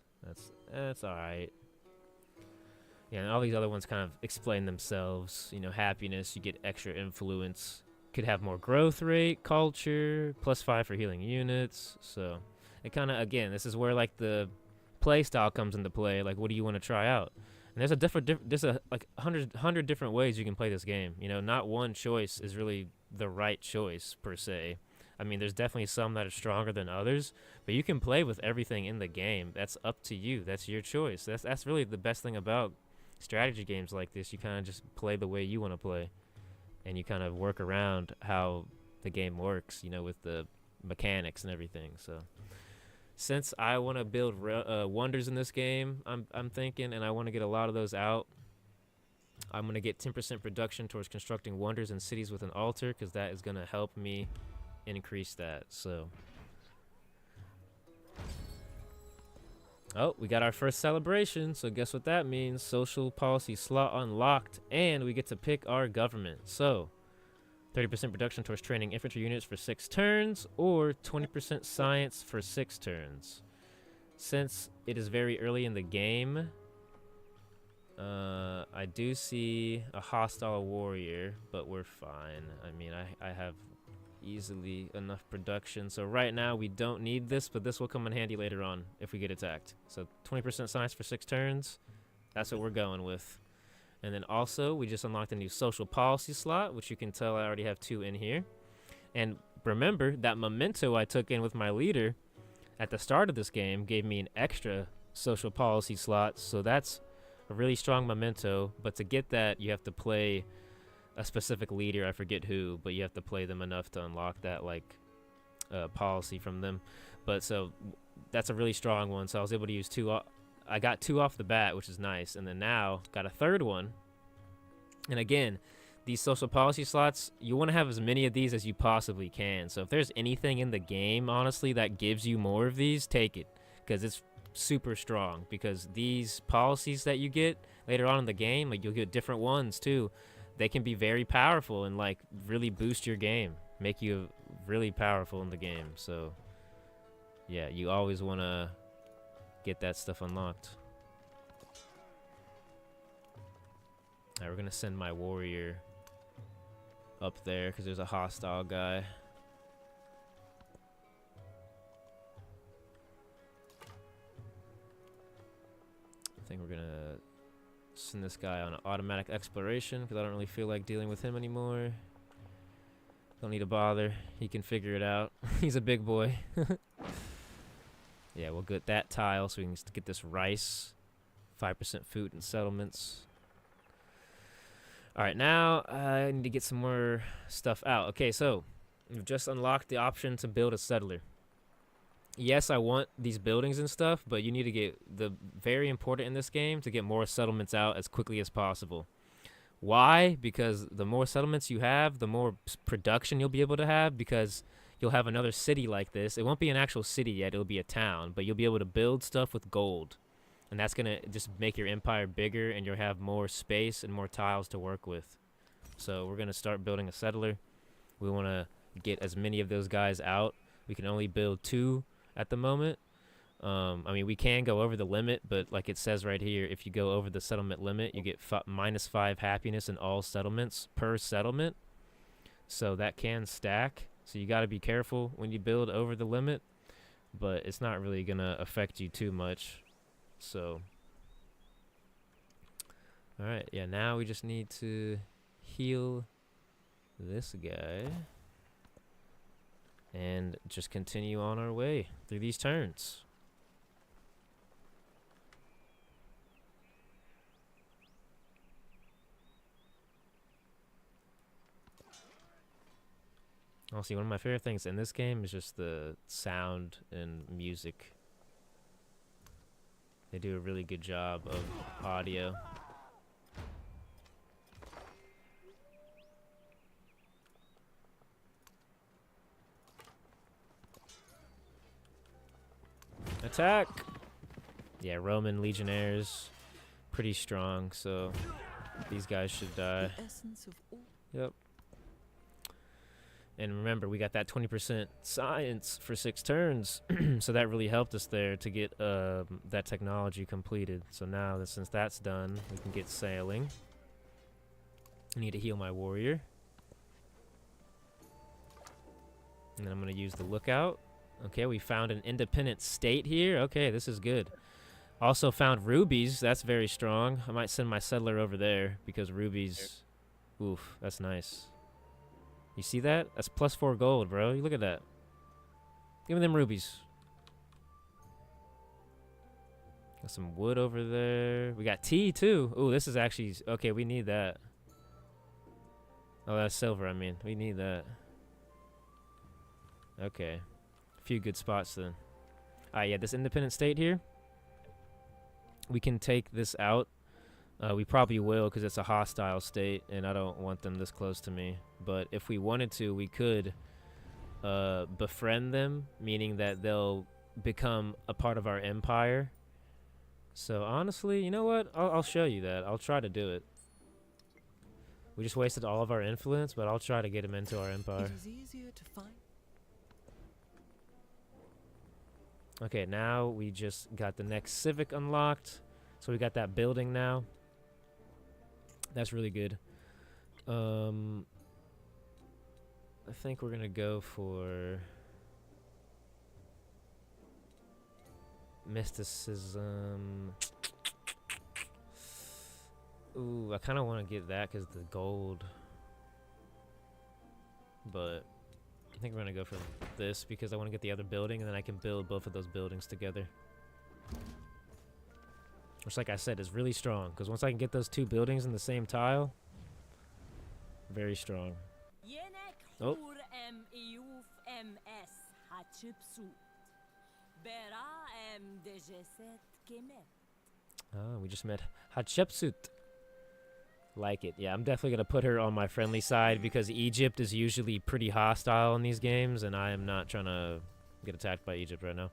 That's all right. Yeah, and all these other ones kind of explain themselves. You know, happiness, you get extra influence. Could have more growth rate, culture, plus 5 for healing units. So it kind of, again, this is where like the play style comes into play. Like, what do you want to try out? And there's like 100 different ways you can play this game. You know, not one choice is really the right choice per se. I mean, there's definitely some that are stronger than others, but you can play with everything in the game. That's up to you. That's your choice. That's really the best thing about strategy games like this. You kind of just play the way you want to play, and you kind of work around how the game works, you know, with the mechanics and everything. So since I want to build wonders in this game, I'm thinking, and I want to get a lot of those out, I'm going to get 10% production towards constructing wonders and cities with an altar, because that is going to help me increase that. So, oh, we got our first celebration. So guess what that means? Social policy slot unlocked, and we get to pick our government. So 30% production towards training infantry units for 6 turns, or 20% science for 6 turns. Since it is very early in the game, I do see a hostile warrior, but we're fine. I mean, I have easily enough production. So right now we don't need this, but this will come in handy later on if we get attacked. So 20% science for 6 turns. That's what we're going with. And then also, we just unlocked a new social policy slot, which you can tell I already have 2 in here. And remember, that memento I took in with my leader at the start of this game gave me an extra social policy slot. So that's a really strong memento. But to get that, you have to play a specific leader. I forget who, but you have to play them enough to unlock that, like, policy from them. But so that's a really strong one. So I was able to use 2. I got 2 off the bat, which is nice. And then now got a 3rd one. And again, these social policy slots, you want to have as many of these as you possibly can. So if there's anything in the game, honestly, that gives you more of these, take it. Because it's super strong. Because these policies that you get later on in the game, like, you'll get different ones too. They can be very powerful and, like, really boost your game. Make you really powerful in the game. So yeah, you always want to get that stuff unlocked. Alright, we're gonna send my warrior up there because there's a hostile guy. I think we're gonna send this guy on an automatic exploration because I don't really feel like dealing with him anymore. Don't need to bother. He can figure it out. He's a big boy. Yeah, we'll get that tile so we can get this rice. 5% food and settlements. Alright, now I need to get some more stuff out. Okay, so we've just unlocked the option to build a settler. Yes, I want these buildings and stuff, but you need to get very important in this game to get more settlements out as quickly as possible. Why? Because the more settlements you have, the more production you'll be able to have, because you'll have another city like this. It won't be an actual city yet, it'll be a town, but you'll be able to build stuff with gold. And that's going to just make your empire bigger, and you'll have more space and more tiles to work with. So we're going to start building a settler. We want to get as many of those guys out. We can only build 2 at the moment. I mean, we can go over the limit, but like it says right here, if you go over the settlement limit, you get -5 happiness in all settlements per settlement. So that can stack. So you got to be careful when you build over the limit, but it's not really going to affect you too much. So, all right, yeah, now we just need to heal this guy and just continue on our way through these turns. Honestly, one of my favorite things in this game is just the sound and music. They do a really good job of audio. Attack! Yeah, Roman legionnaires, pretty strong, so these guys should die. Yep. And remember, we got that 20% science for 6 turns, so that really helped us there to get that technology completed. So now, since that's done, we can get sailing. I need to heal my warrior. And then I'm going to use the lookout. Okay, we found an independent state here. Okay, this is good. Also found rubies. That's very strong. I might send my settler over there because rubies... Oof, that's nice. You see that? That's +4 gold, bro. You look at that. Give me them rubies. Got some wood over there. We got tea, too. Ooh, this is actually... Okay, we need that. Oh, that's silver, I mean. We need that. Okay. A few good spots, then. Alright, yeah, this independent state here. We can take this out. We probably will because it's a hostile state, and I don't want them this close to me. But if we wanted to, we could befriend them, meaning that they'll become a part of our empire. So honestly, you know what? I'll show you that. I'll try to do it. We just wasted all of our influence, but I'll try to get them into our empire. It is easier to find. Okay, now we just got the next civic unlocked. So we got that building now. That's really good. I think we're gonna go for mysticism. Ooh, I kind of want to get that because the gold. But I think we're going to go for this because I want to get the other building, and then I can build both of those buildings together. Which, like I said, is really strong. Because once I can get those two buildings in the same tile, very strong. Oh. Oh, we just met Hatshepsut. Like it. Yeah, I'm definitely going to put her on my friendly side because Egypt is usually pretty hostile in these games, and I am not trying to get attacked by Egypt right now.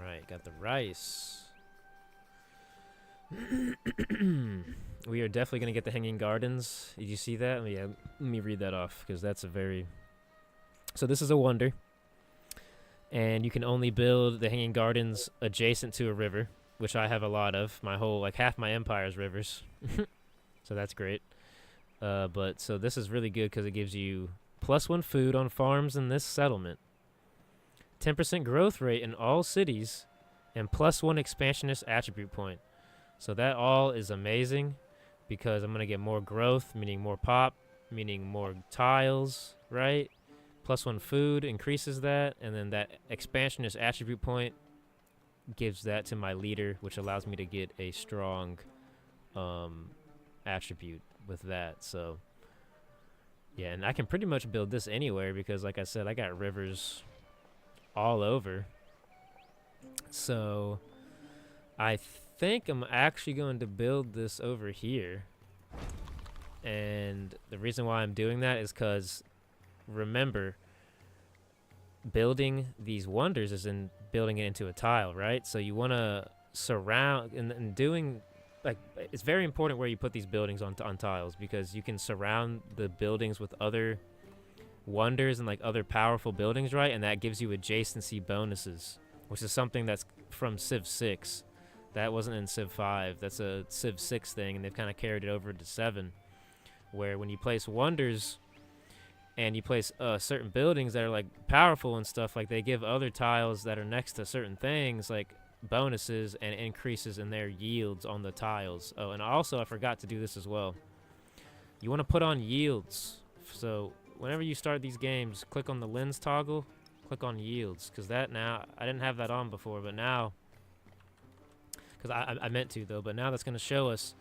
Right, got the rice. We are definitely going to get the Hanging Gardens. Did you see that? Yeah, let me read that off because that's a very... So this is a wonder. And you can only build the Hanging Gardens adjacent to a river, which I have a lot of. My whole, like half my empire is rivers. So that's great. But so this is really good because it gives you +1 food on farms in this settlement. 10% growth rate in all cities, and +1 expansionist attribute point. So that all is amazing because I'm going to get more growth, meaning more pop, meaning more tiles, right? +1 food increases that, and then that expansionist attribute point gives that to my leader, which allows me to get a strong attribute with that. So, yeah, and I can pretty much build this anywhere because, like I said, I got rivers all over. So I think I'm actually going to build this over here. And the reason why I'm doing that is because, remember, building these wonders is in building it into a tile, right? So you want to surround, and doing, like, it's very important where you put these buildings on tiles because you can surround the buildings with other wonders and like other powerful buildings, right? And that gives you adjacency bonuses, which is something that's from Civ 6. That wasn't in Civ 5. That's a Civ 6 thing, and they've kind of carried it over to 7, where when you place wonders and you place certain buildings that are like powerful and stuff, like they give other tiles that are next to certain things like bonuses and increases in their yields on the tiles. Oh, and also I forgot to do this as well. You want to put on yields. So whenever you start these games, click on the lens toggle, click on yields, because that now, I didn't have that on before, but now, because I meant to though, but now that's going to show us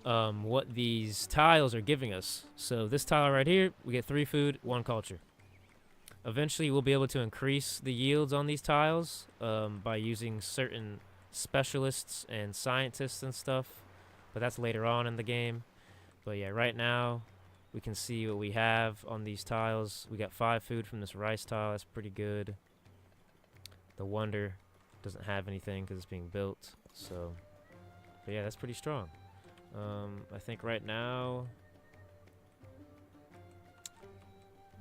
what these tiles are giving us. So this tile right here, we get 3 food, 1 culture. Eventually we'll be able to increase the yields on these tiles by using certain specialists and scientists and stuff, but that's later on in the game. But yeah, right now we can see what we have on these tiles. We got 5 food from this rice tile. That's pretty good. The wonder doesn't have anything because it's being built. So, but yeah, that's pretty strong. I think right now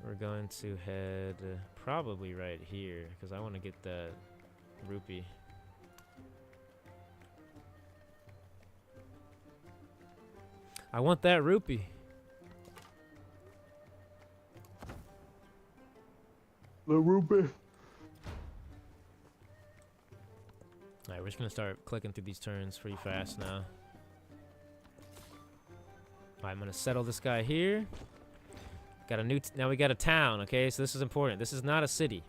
we're going to head probably right here because I want to get that rupee. I want that rupee. The rupee. Alright, we're just gonna start clicking through these turns pretty fast now. Alright, I'm gonna settle this guy here. Got a new, now we got a town, okay? So this is important. This is not a city.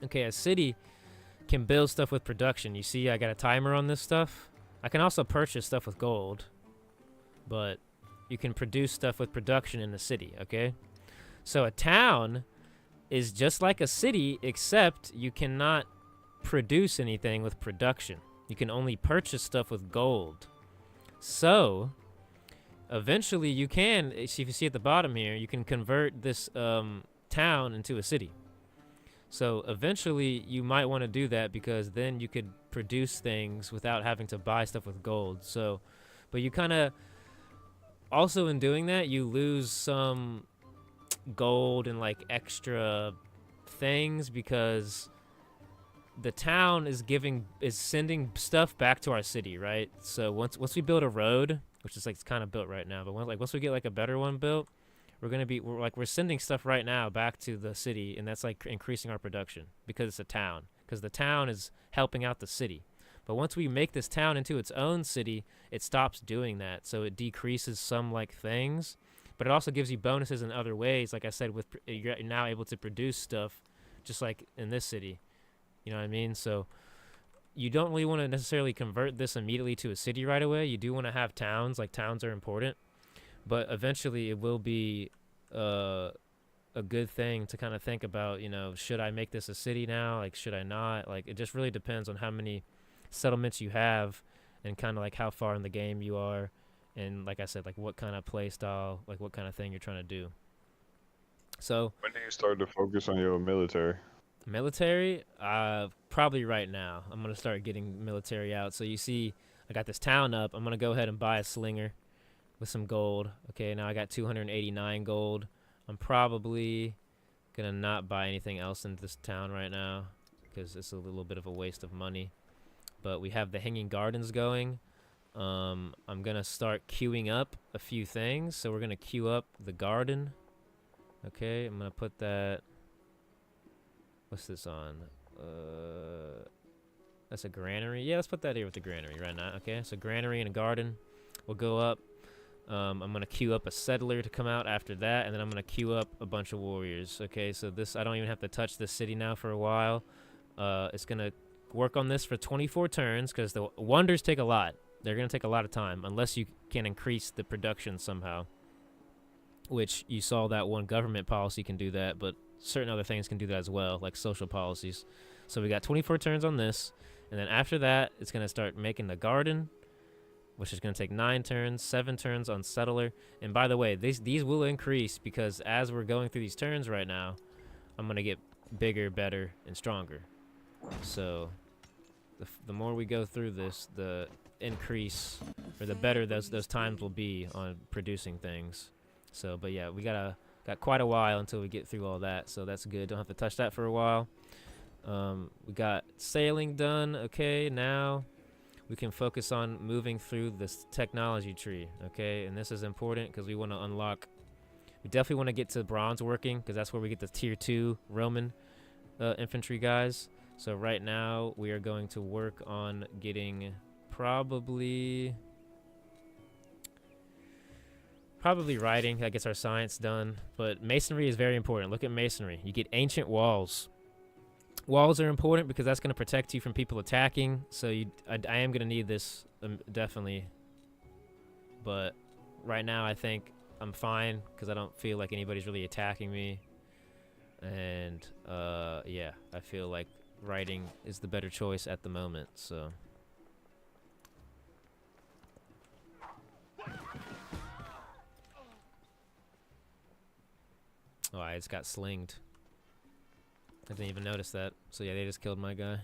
Okay, a city can build stuff with production. You see, I got a timer on this stuff. I can also purchase stuff with gold, but you can produce stuff with production in the city, okay? So a town is just like a city, except you cannot produce anything with production. You can only purchase stuff with gold. So eventually you can, if you see at the bottom here, you can convert this town into a city. So eventually you might want to do that because then you could produce things without having to buy stuff with gold. So, but you kind of, also in doing that, you lose some gold and like extra things because the town is sending stuff back to our city, right? So once we build a road, which is like it's kind of built right now, but once we get like a better one built, we're sending stuff right now back to the city, and that's like increasing our production because it's a town. Because the town is helping out the city. But once we make this town into its own city, it stops doing that. So it decreases some like things, but it also gives you bonuses in other ways. Like I said, you're now able to produce stuff just like in this city. You know what I mean? So you don't really want to necessarily convert this immediately to a city right away. You do want to have towns. Like towns are important, but eventually it will be a good thing to kind of think about, you know, should I make this a city now? Like, should I not? Like, it just really depends on how many settlements you have and kind of like how far in the game you are. And like I said, like what kind of play style, like what kind of thing you're trying to do. So when do you start to focus on your military? Military, probably right now. I'm going to start getting military out. So you see, I got this town up. I'm going to go ahead and buy a slinger with some gold. Okay, now I got 289 gold. I'm probably going to not buy anything else in this town right now because it's a little bit of a waste of money. But we have the hanging gardens going. I'm going to start queuing up a few things. So we're going to queue up the garden. Okay, I'm going to put that. What's this on? That's a granary. Yeah, let's put that here with the granary right now. Okay, so granary and a garden will go up. I'm going to queue up a settler to come out after that, and then I'm going to queue up a bunch of warriors. Okay, so this, I don't even have to touch this city now for a while. It's going to work on this for 24 turns because the wonders take a lot. They're going to take a lot of time unless you can increase the production somehow, which you saw that one government policy can do that, but certain other things can do that as well, like social policies. So we got 24 turns on this, and then after that, it's going to start making the garden, which is going to take 9 turns, 7 turns on settler. And by the way, these will increase because as we're going through these turns right now, I'm going to get bigger, better, and stronger. So the more we go through this, the increase, or the better those times will be on producing things. So, but yeah, we got quite a while until we get through all that, so that's good. Don't have to touch that for a while. We got sailing done. Okay, now we can focus on moving through this technology tree. Okay, and this is important because we want to unlock. We definitely want to get to bronze working because that's where we get the tier 2 Roman infantry guys. So right now we are going to work on getting probably writing. That gets our science done, but masonry is very important. Look at masonry. You get ancient walls. Walls are important because that's going to protect you from people attacking. So I am going to need this definitely, but right now I think I'm fine because I don't feel like anybody's really attacking me, and yeah, I feel like writing is the better choice at the moment. So oh, I just got slinged. I didn't even notice that. So yeah, they just killed my guy.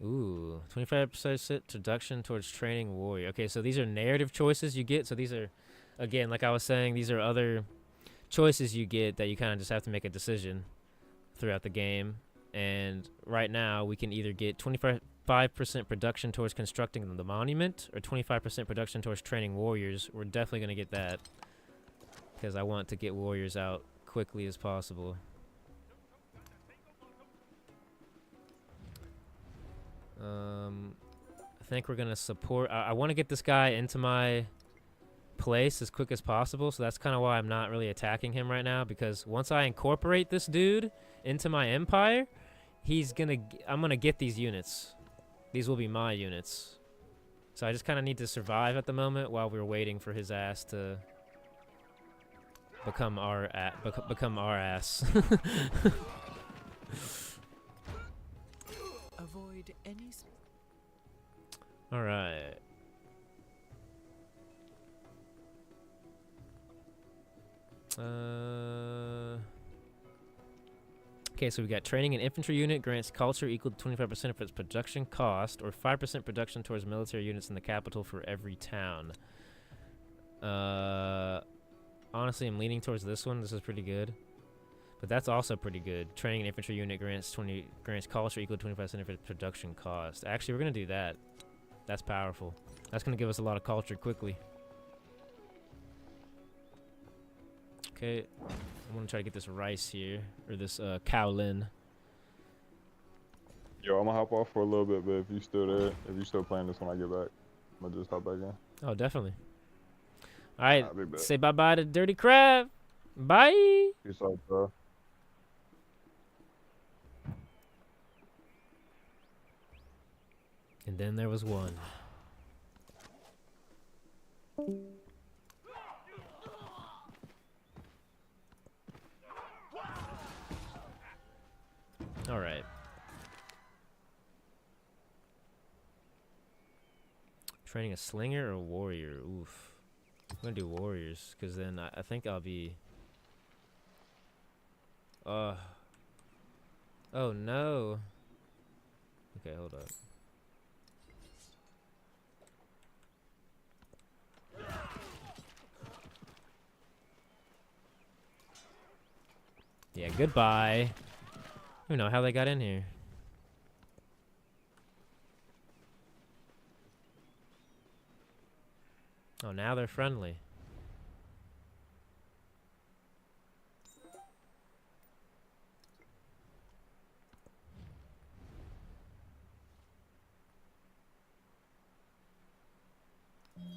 Ooh, 25% introduction towards training warrior. Okay, so these are narrative choices you get. So these are, again, like I was saying, these are other choices you get that you kind of just have to make a decision throughout the game. And right now, we can either get 25% production towards constructing the monument or 25% production towards training warriors. We're definitely going to get that because I want to get warriors out quickly as possible. I think we're going to support. I want to get this guy into my place as quick as possible, so that's kind of why I'm not really attacking him right now, because once I incorporate this dude into my empire, I'm going to get these units. These will be my units. So I just kind of need to survive at the moment while we're waiting for his ass to become our ass. Avoid any. All right. Okay, so we got training an infantry unit grants culture equal to 25% of its production cost, or 5% production towards military units in the capital for every town. Honestly, I'm leaning towards this one. This is pretty good. But that's also pretty good. Training an infantry unit grants culture equal to 25% of its production cost. Actually, we're going to do that. That's powerful. That's going to give us a lot of culture quickly. Okay, I'm gonna try to get this rice here, or this Kowlin. Yo, I'm gonna hop off for a little bit, but if you still there, if you still playing this when I get back, I'm gonna just hop back in. Oh, definitely. All right, I'll be back. say bye-bye to Dirty Crab. Bye. Peace out, bro. And then there was one. All right. Training a slinger or a warrior? Oof. I'm gonna do warriors, because then I think I'll be... Oh no. Okay, hold up. Yeah, goodbye. I don't know how they got in here. Oh, now they're friendly.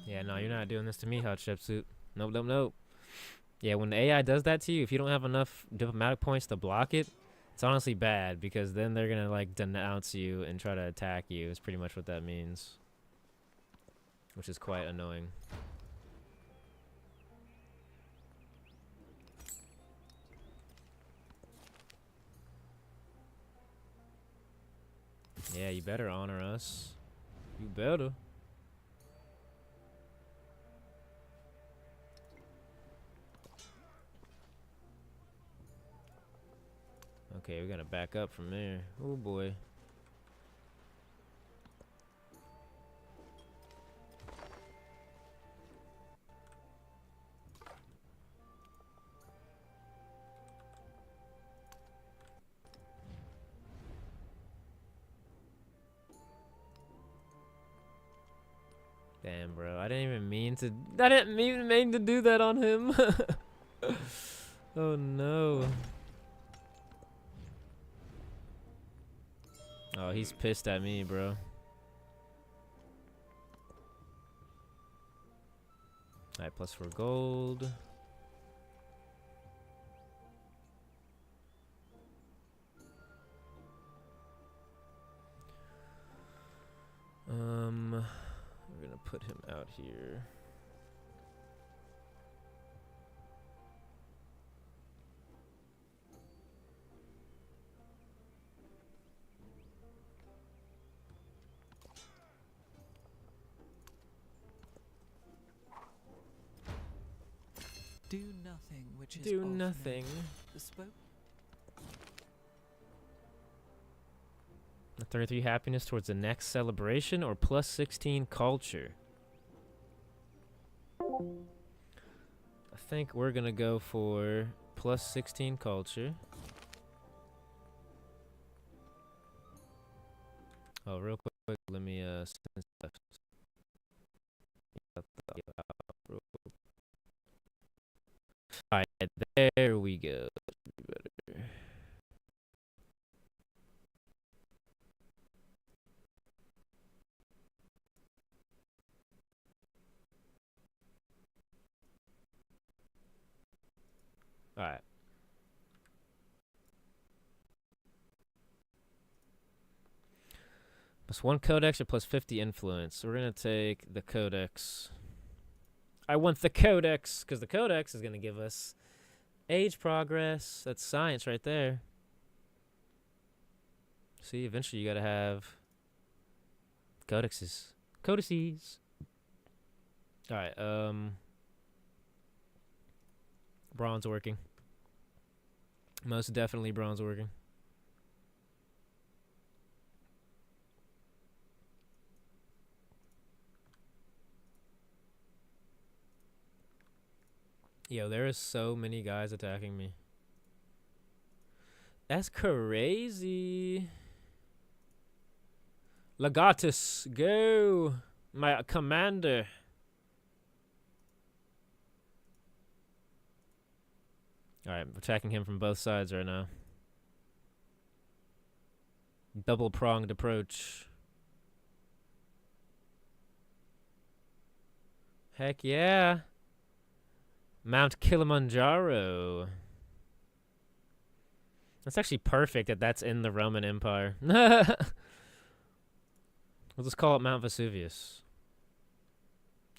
Yeah, no, you're not doing this to me, Hot Chef Soup. Nope, nope, nope. Yeah, when the AI does that to you, if you don't have enough diplomatic points to block it, it's honestly bad, because then they're gonna like denounce you and try to attack you. Is pretty much what that means, which is quite annoying. Yeah, you better honor us. You better. Okay, we gotta back up from there. Oh boy. Damn, bro. I didn't even mean to. I didn't even mean to do that on him. Oh no. Oh, he's pissed at me, bro. Alright, +4 gold. We're gonna put him out here. Do nothing, which is Do often nothing. bespoke. A 33 happiness towards the next celebration, or +16 culture. I think we're gonna go for +16 culture. Oh, real quick, let me send stuff. Alright, there we go. Better. Alright. +1 codex or +50 influence. We're gonna take the codex. I want the codex, because the codex is gonna give us age progress. That's science right there. See, eventually you gotta have codices. Codices. Alright, bronze working. Most definitely bronze working. Yo, there is so many guys attacking me. That's crazy. Legatus, go. My commander. Alright, attacking him from both sides right now. Double-pronged approach. Heck yeah. Mount Kilimanjaro. That's actually perfect that that's in the Roman Empire. We'll just call it Mount Vesuvius.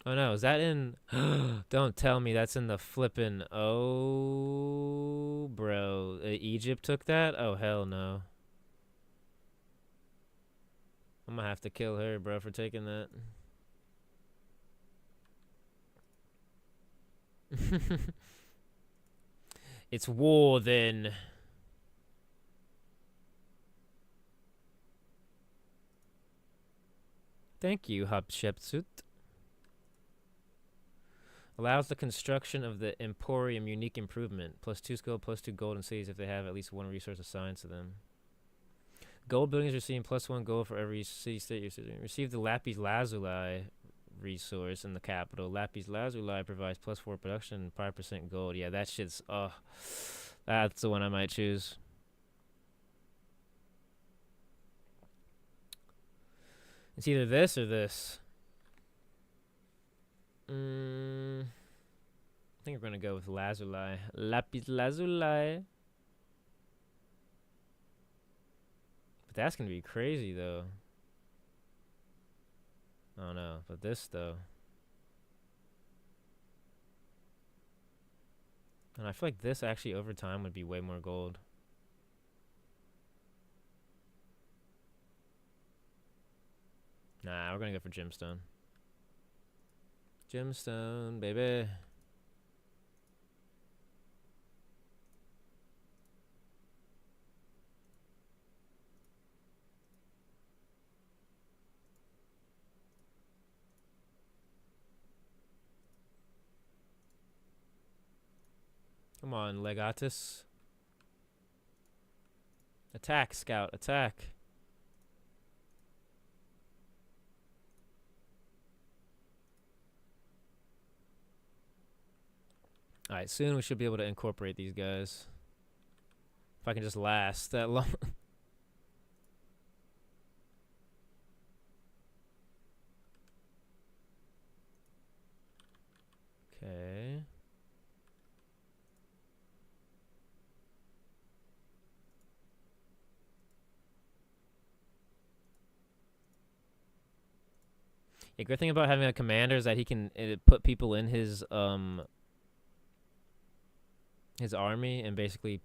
Oh no, is that in... Don't tell me that's in the flippin'... Oh, bro. Egypt took that? Oh, hell no. I'm gonna have to kill her, bro, for taking that. It's war, then. Thank you, Hatshepsut. Allows the construction of the Emporium unique improvement. +2 skill, +2 gold in cities if they have at least one resource assigned to them. Gold buildings receiving +1 gold for every city state you're sitting in. Receive the Lapis Lazuli resource in the capital. Lapis Lazuli provides +4 production and 5% gold. Yeah, that shit's... that's the one I might choose. It's either this or this. I think we're gonna go with Lazuli. Lapis Lazuli. But that's gonna be crazy though. Oh no, but this though. And I feel like this actually over time would be way more gold. Nah, we're gonna go for gemstone. Gemstone, baby. Come on, Legatus. Attack, Scout, attack. Alright, soon we should be able to incorporate these guys. If I can just last that long. Okay. A good thing about having a commander is that he can put people in his army and basically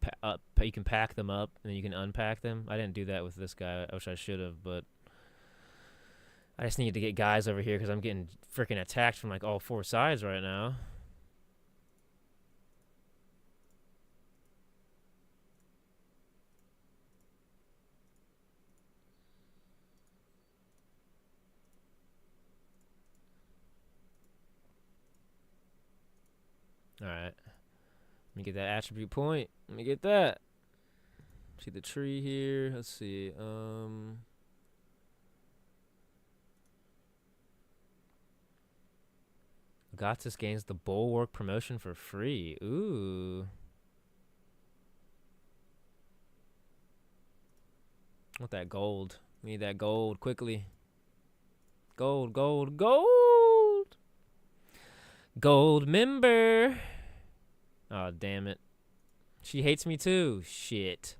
you can pack them up and then you can unpack them. I didn't do that with this guy. I wish I should have, but I just need to get guys over here because I'm getting freaking attacked from like all 4 sides right now. Alright. Let me get that attribute point. Let me get that. See the tree here. Let's see. Agatis gains the Bulwark promotion for free. Ooh. I want that gold. We need that gold quickly. Gold, gold, gold. Gold member. Oh, damn it. She hates me too. Shit.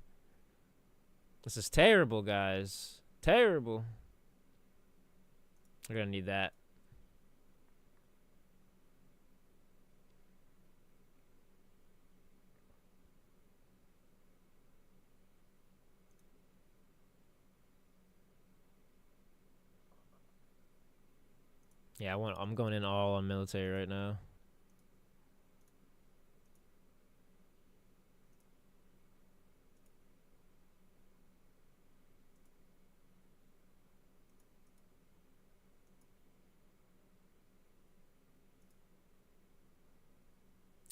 This is terrible, guys. Terrible. We're gonna need that. Yeah, I'm going in all on military right now.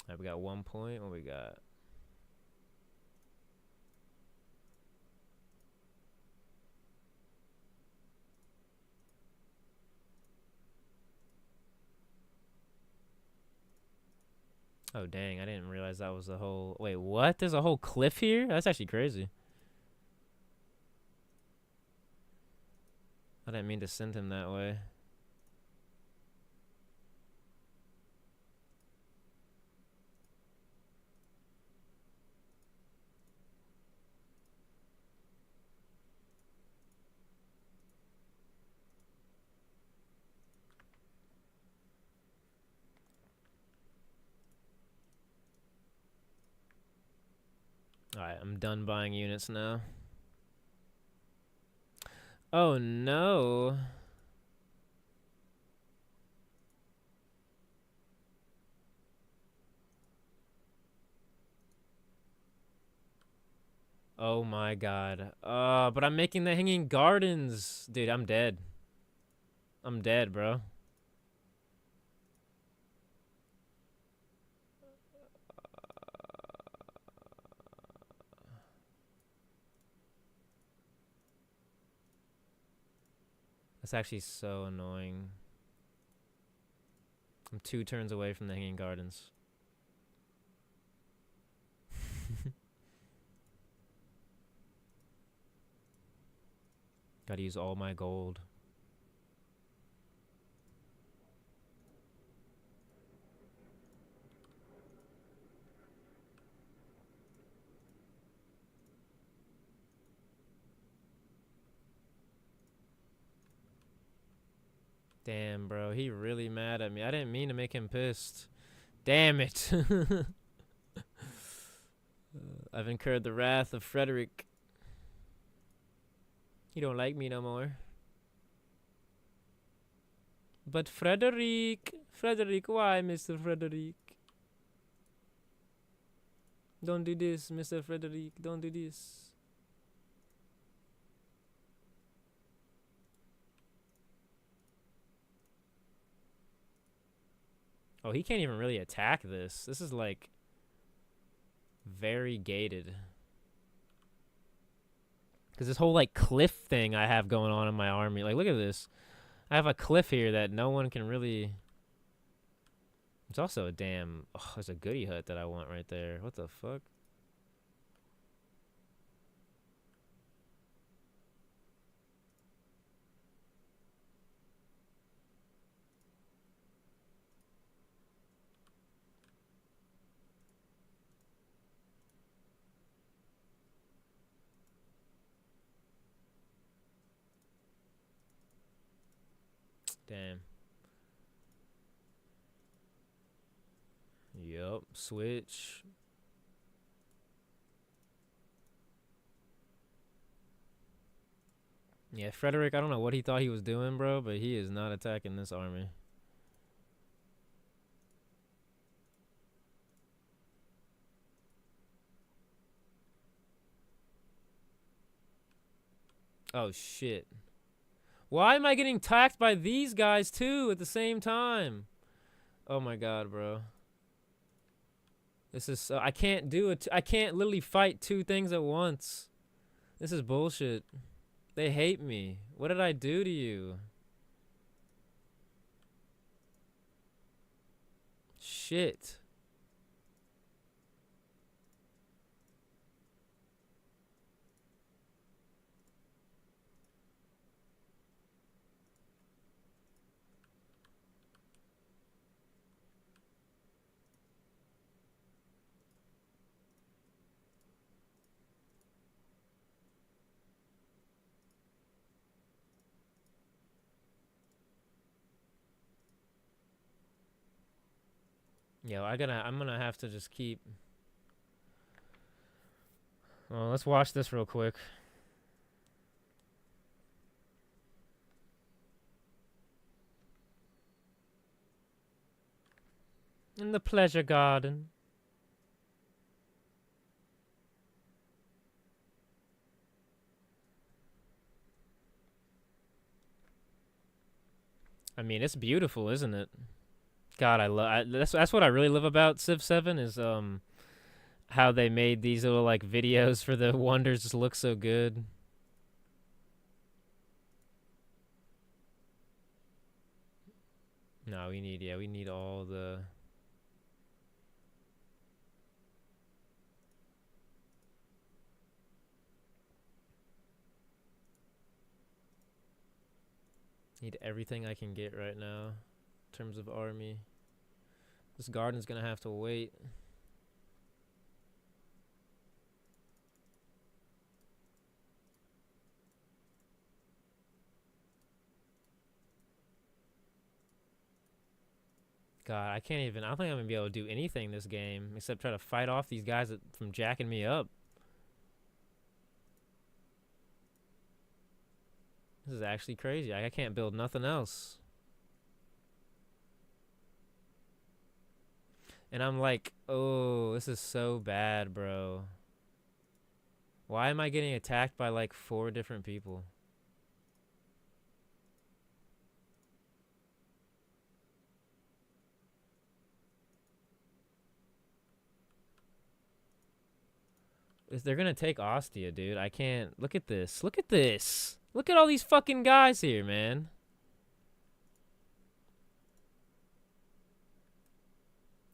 Alright, we got 1 point. What we got? Oh, dang. I didn't realize that was a whole... Wait, what? There's a whole cliff here? That's actually crazy. I didn't mean to send him that way. Alright, I'm done buying units now. Oh, no. Oh my god. But I'm making the hanging gardens. Dude, I'm dead. I'm dead, bro. That's actually so annoying. I'm 2 turns away from the hanging gardens. Gotta use all my gold. Damn, bro. He really mad at me. I didn't mean to make him pissed. Damn it. I've incurred the wrath of Frederick. He don't like me no more. But Frederick, why, Mr. Frederick? Don't do this, Mr. Frederick. Don't do this. Oh, he can't even really attack this. This is like very gated. Because this whole like cliff thing I have going on in my army. Like, look at this. I have a cliff here that no one can really... It's also a damn... Oh, there's a goodie hut that I want right there. What the fuck? Damn. Yup. Switch. Yeah, Frederick, I don't know what he thought he was doing, bro, but he is not attacking this army. Oh, shit. Why am I getting attacked by these guys, too, at the same time? Oh, my God, bro. This is... I can't do it. I can't literally fight 2 things at once. This is bullshit. They hate me. What did I do to you? Shit. Yo, I'm gonna have to just keep... Well, let's watch this real quick. In the pleasure garden. I mean, it's beautiful, isn't it? God, I love. That's what I really love about Civ 7 is how they made these little like videos for the wonders just look so good. No, we need all the... Need everything I can get right now in terms of army. This garden's gonna have to wait. God, I can't even. I don't think I'm gonna be able to do anything this game except try to fight off these guys from jacking me up. This is actually crazy. I can't build nothing else. And I'm like, oh, this is so bad, bro. Why am I getting attacked by like 4 different people? They're gonna take Ostia, dude. I can't. Look at this. Look at this. Look at all these fucking guys here, man.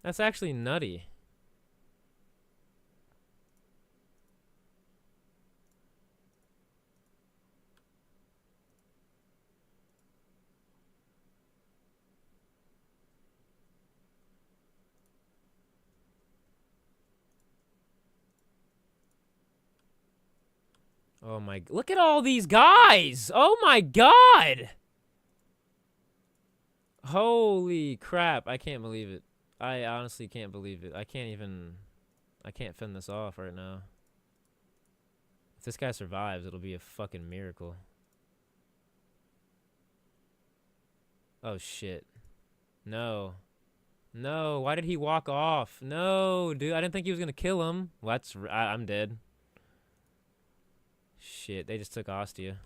That's actually nutty. Oh my, look at all these guys. Oh my God. Holy crap. I can't believe it. I honestly can't believe it. I can't fend this off right now. If this guy survives, it'll be a fucking miracle. Oh shit. No. No, why did he walk off? No, dude, I didn't think he was gonna kill him. Well, I'm dead. Shit, they just took Ostia.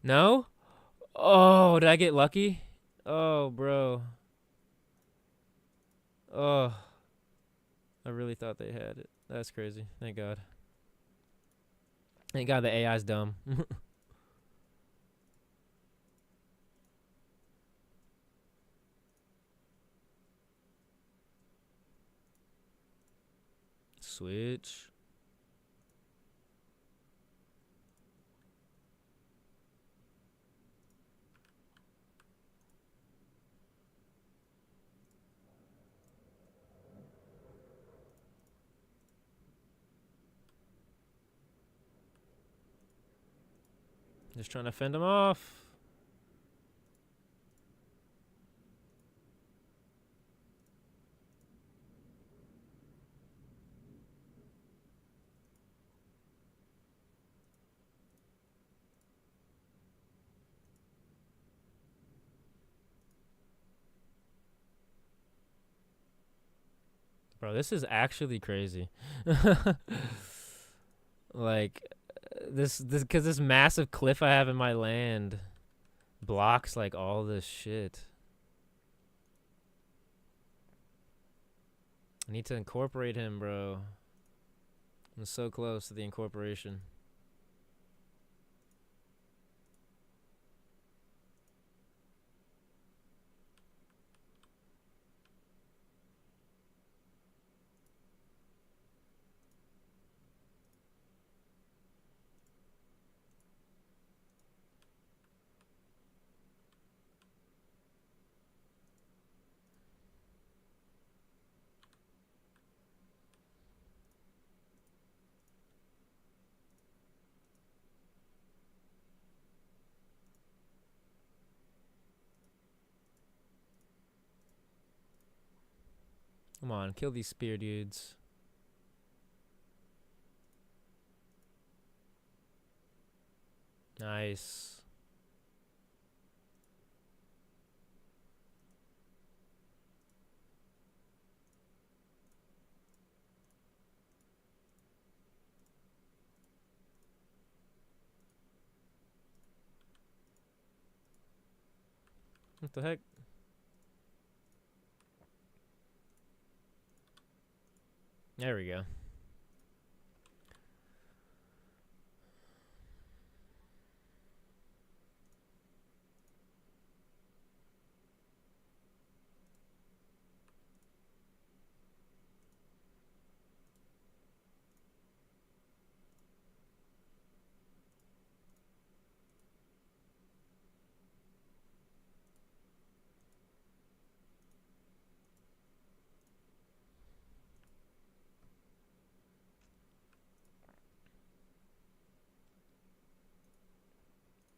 No? Oh, did I get lucky? Oh, bro. Oh. I really thought they had it. That's crazy. Thank God. Thank God the AI's dumb. Switch. Just trying to fend him off. Bro, this is actually crazy. Like, because this massive cliff I have in my land blocks, like, all this shit. I need to incorporate him, bro. I'm so close to the incorporation. Come on, kill these spear dudes. Nice. What the heck? There we go.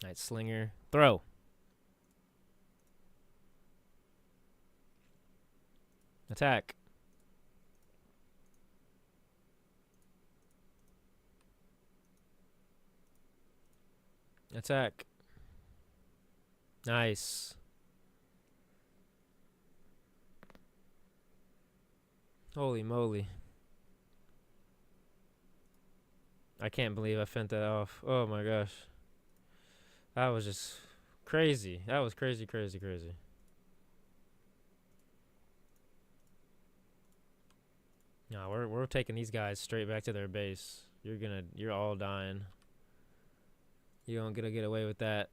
Alright, slinger. Throw. Attack. Attack. Nice. Holy moly. I can't believe I fent that off. Oh my gosh. That was just crazy. That was crazy, crazy, crazy. No, we're taking these guys straight back to their base. You're all dying. You don't get away with that.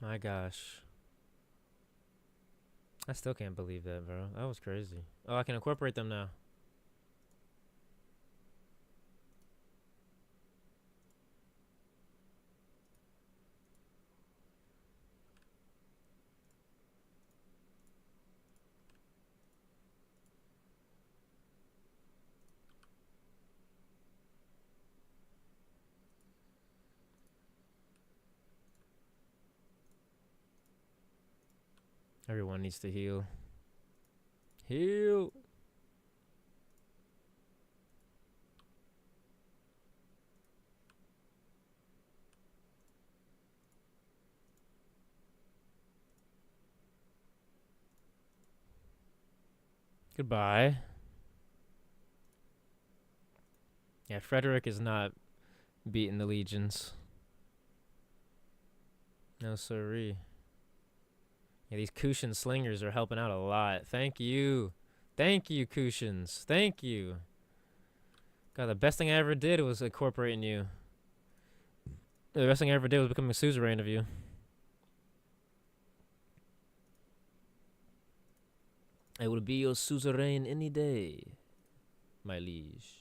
My gosh. I still can't believe that, bro. That was crazy. Oh, I can incorporate them now. Everyone needs to heal. Heal. Goodbye. Yeah, Frederick is not beating the legions. No siree. Yeah, these Kushan slingers are helping out a lot. Thank you. Thank you, Kushans. Thank you. God, the best thing I ever did was incorporating you. The best thing I ever did was becoming a suzerain of you. I will be your suzerain any day, my liege.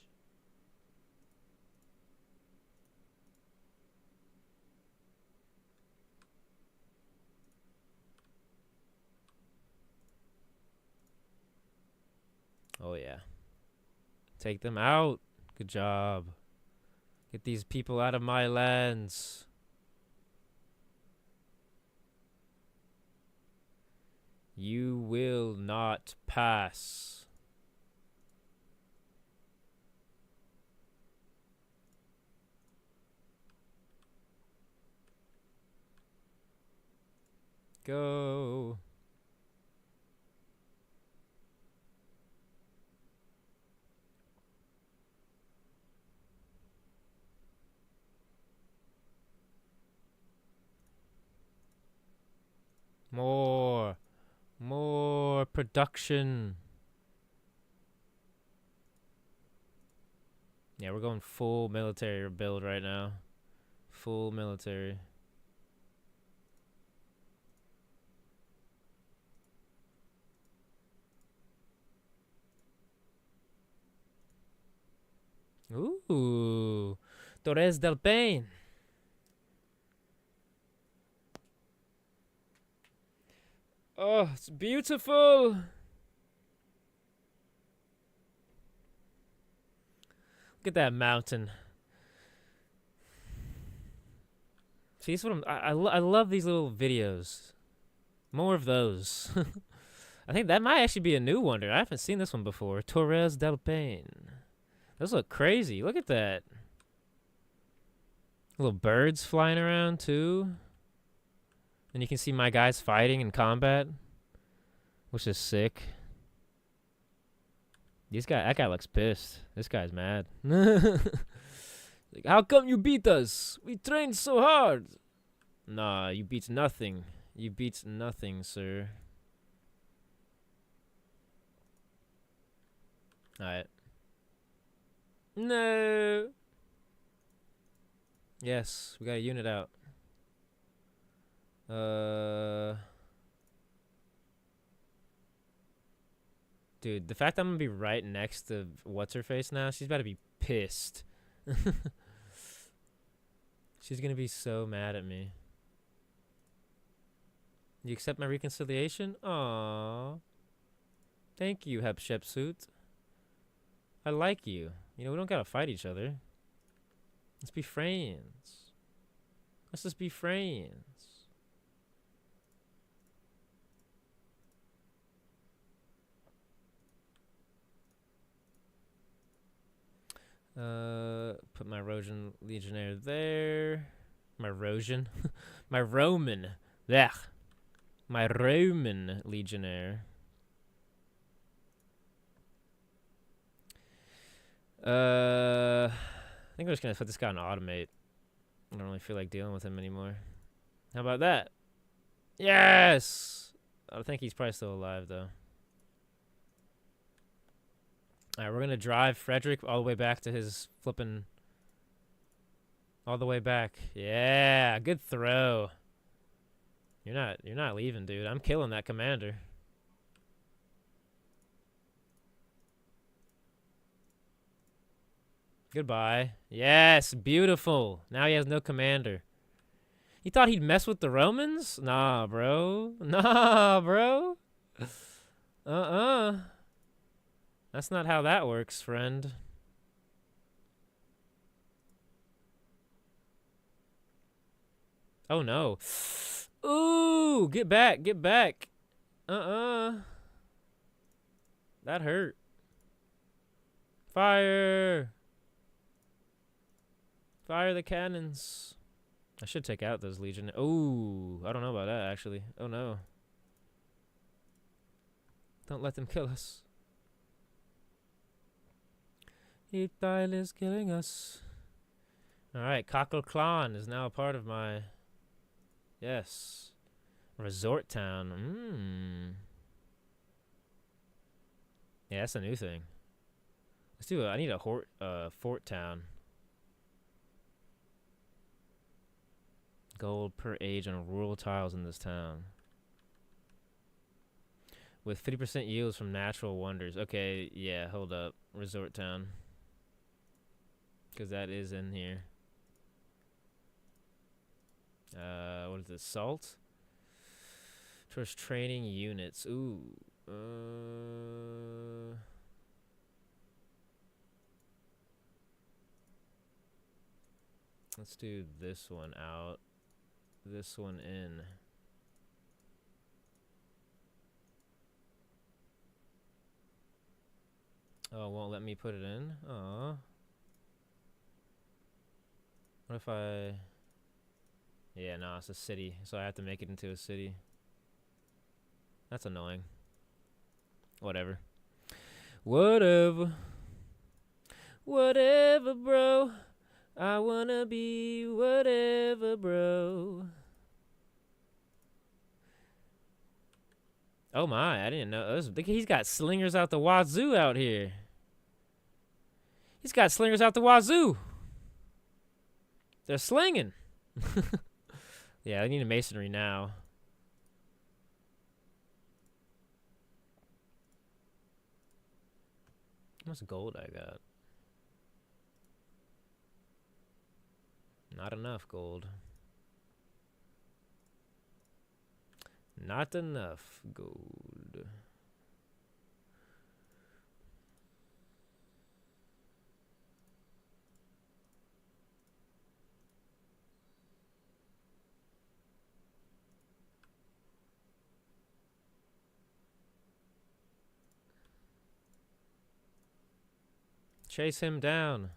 Oh, yeah. Take them out. Good job. Get these people out of my lands. You will not pass. Go. More production. Yeah, we're going full military build right now. Full military. Ooh. Torres del Paine. Oh, it's beautiful. Look at that mountain. See, this is what I love these little videos. More of those. I think that might actually be a new wonder. I haven't seen this one before. Torres del Paine. Those look crazy. Look at that. Little birds flying around too. And you can see my guys fighting in combat, which is sick. That guy looks pissed. This guy's mad. Like, how come you beat us? We trained so hard. Nah, you beat nothing. You beat nothing, sir. Alright. No. Yes, we got a unit out. Dude, the fact that I'm gonna be right next to what's her face now, she's about to be pissed. She's gonna be so mad at me. You accept my reconciliation? Aww. Thank you, Hatshepsut. I like you. You know, we don't gotta fight each other. Let's be friends. Let's just be friends. Put my Rosian Legionnaire there. My Rosian? My Roman. There. My Roman Legionnaire. I think I'm just gonna put this guy on automate. I don't really feel like dealing with him anymore. How about that? Yes! I think he's probably still alive, though. Alright, we're gonna drive Frederick all the way back to his flippin'... All the way back. Yeah, good throw. You're not leaving, dude. I'm killing that commander. Goodbye. Yes, beautiful. Now he has no commander. You thought he'd mess with the Romans? Nah, bro. Nah, bro. That's not how that works, friend. Oh, no. Ooh, get back, get back. That hurt. Fire. Fire the cannons. I should take out those legion. Oh, I don't know about that, actually. Oh, no. Don't let them kill us. Itail is killing us. Alright, Cockle Clan is now a part of my... Yes. Resort town. Yeah, that's a new thing. Let's do I need a fort town. Gold per age on rural tiles in this town. With 50% yields from natural wonders. Okay, yeah, hold up. Resort town. Because that is in here. What is this? Salt? Towards training units. Ooh. Let's do this one out. This one in. Oh, it won't let me put it in? Aw. What if I... Yeah, no, it's a city, so I have to make it into a city. That's annoying. Whatever. Whatever. Whatever, bro. I wanna be whatever, bro. Oh my, I didn't know. He's got slingers out the wazoo out here. He's got slingers out the wazoo. They're slinging. Yeah, I need a masonry now. How much gold I got? Not enough gold. Not enough gold. Chase him down.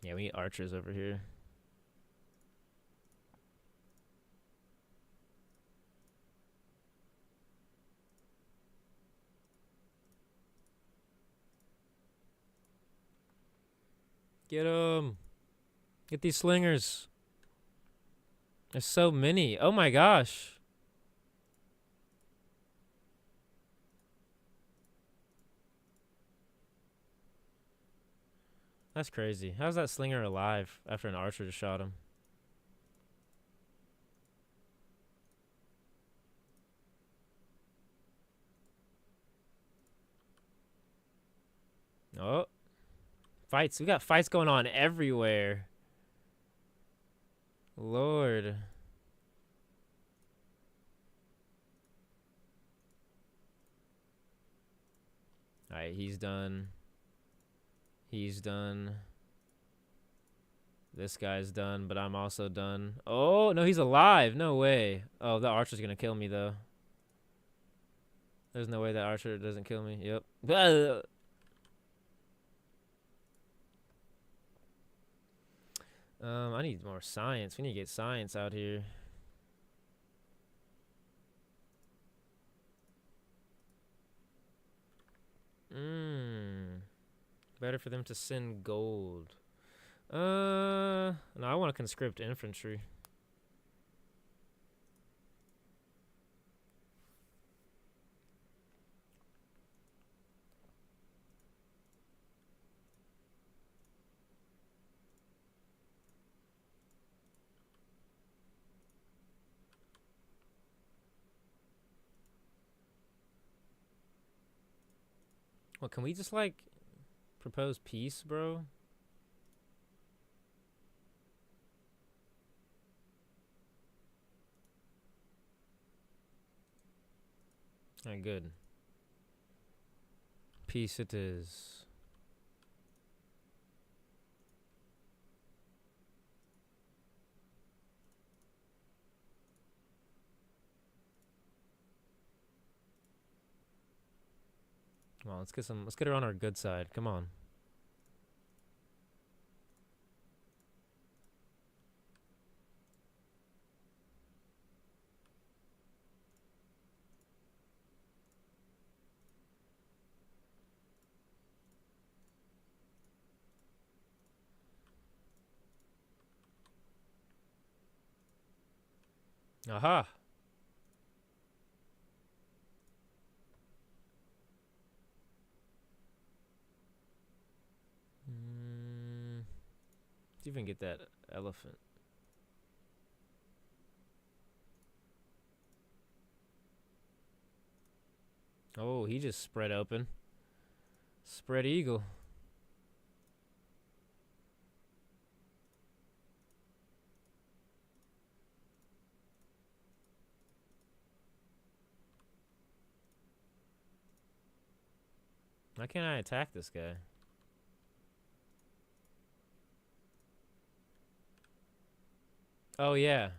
Yeah, we need archers over here. Get 'em. Get these slingers. There's so many. Oh my gosh. That's crazy. How's that slinger alive after an archer just shot him? Oh. Fights. We got fights going on everywhere. Lord. Alright, he's done. He's done. This guy's done, but I'm also done. Oh, no, he's alive. No way. Oh, the archer's gonna kill me, though. There's no way that archer doesn't kill me. Yep. I need more science. We need to get science out here. Better for them to send gold. No, I want to conscript infantry. Well, can we just, like, propose peace, bro? Alright, good. Peace it is. Come on, let's get her on our good side. Come on. Aha. Let's even get that elephant. Oh, he just spread open. Spread eagle. Why can't I attack this guy? Oh yeah.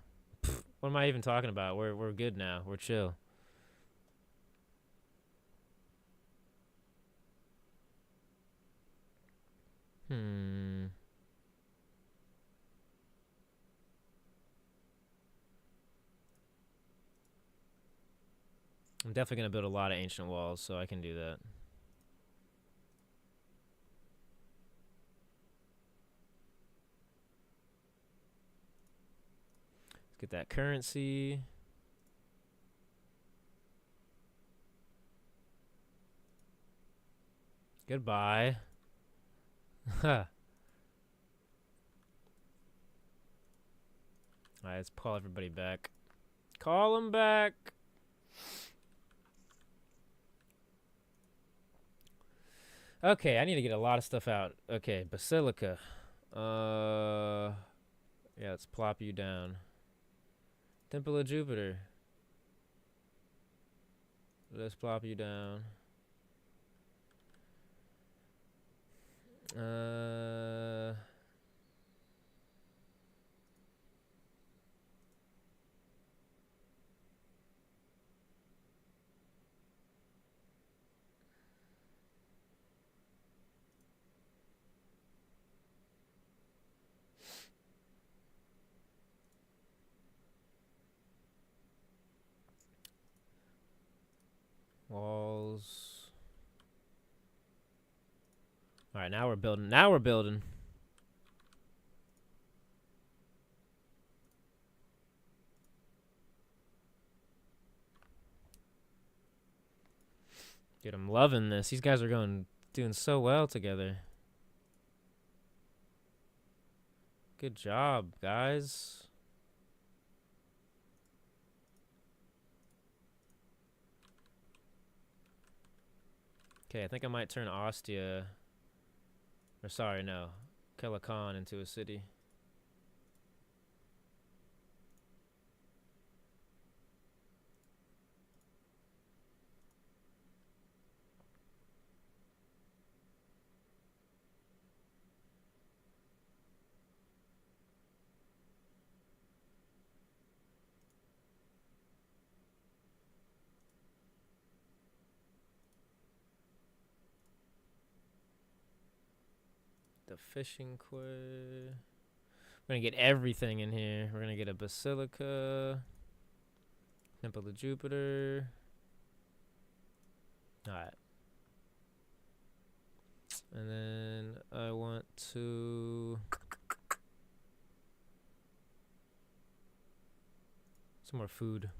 Pfft, what am I even talking about? We're good now. We're chill. I'm definitely gonna build a lot of ancient walls, so I can do that. Let's get that currency. Goodbye. Alright, let's call everybody back. Call them back. Okay, I need to get a lot of stuff out. Okay, Basilica. Yeah, let's plop you down. Temple of Jupiter. Let's plop you down. Walls. All right, now we're building. Now we're building. Dude, I'm loving this. These guys are doing so well together. Good job, guys. Okay, I think I might turn Ostia Or sorry, no. Kelakan into a city. The fishing quest. We're gonna get everything in here. We're gonna get a basilica. Temple of Jupiter. Alright. And then I want to... some more food.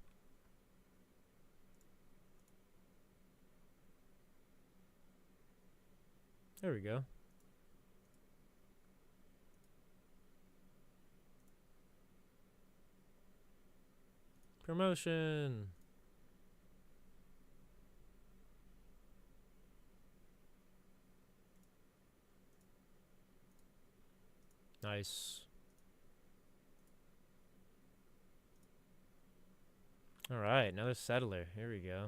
There we go. Promotion. Nice. All right, another settler. Here we go.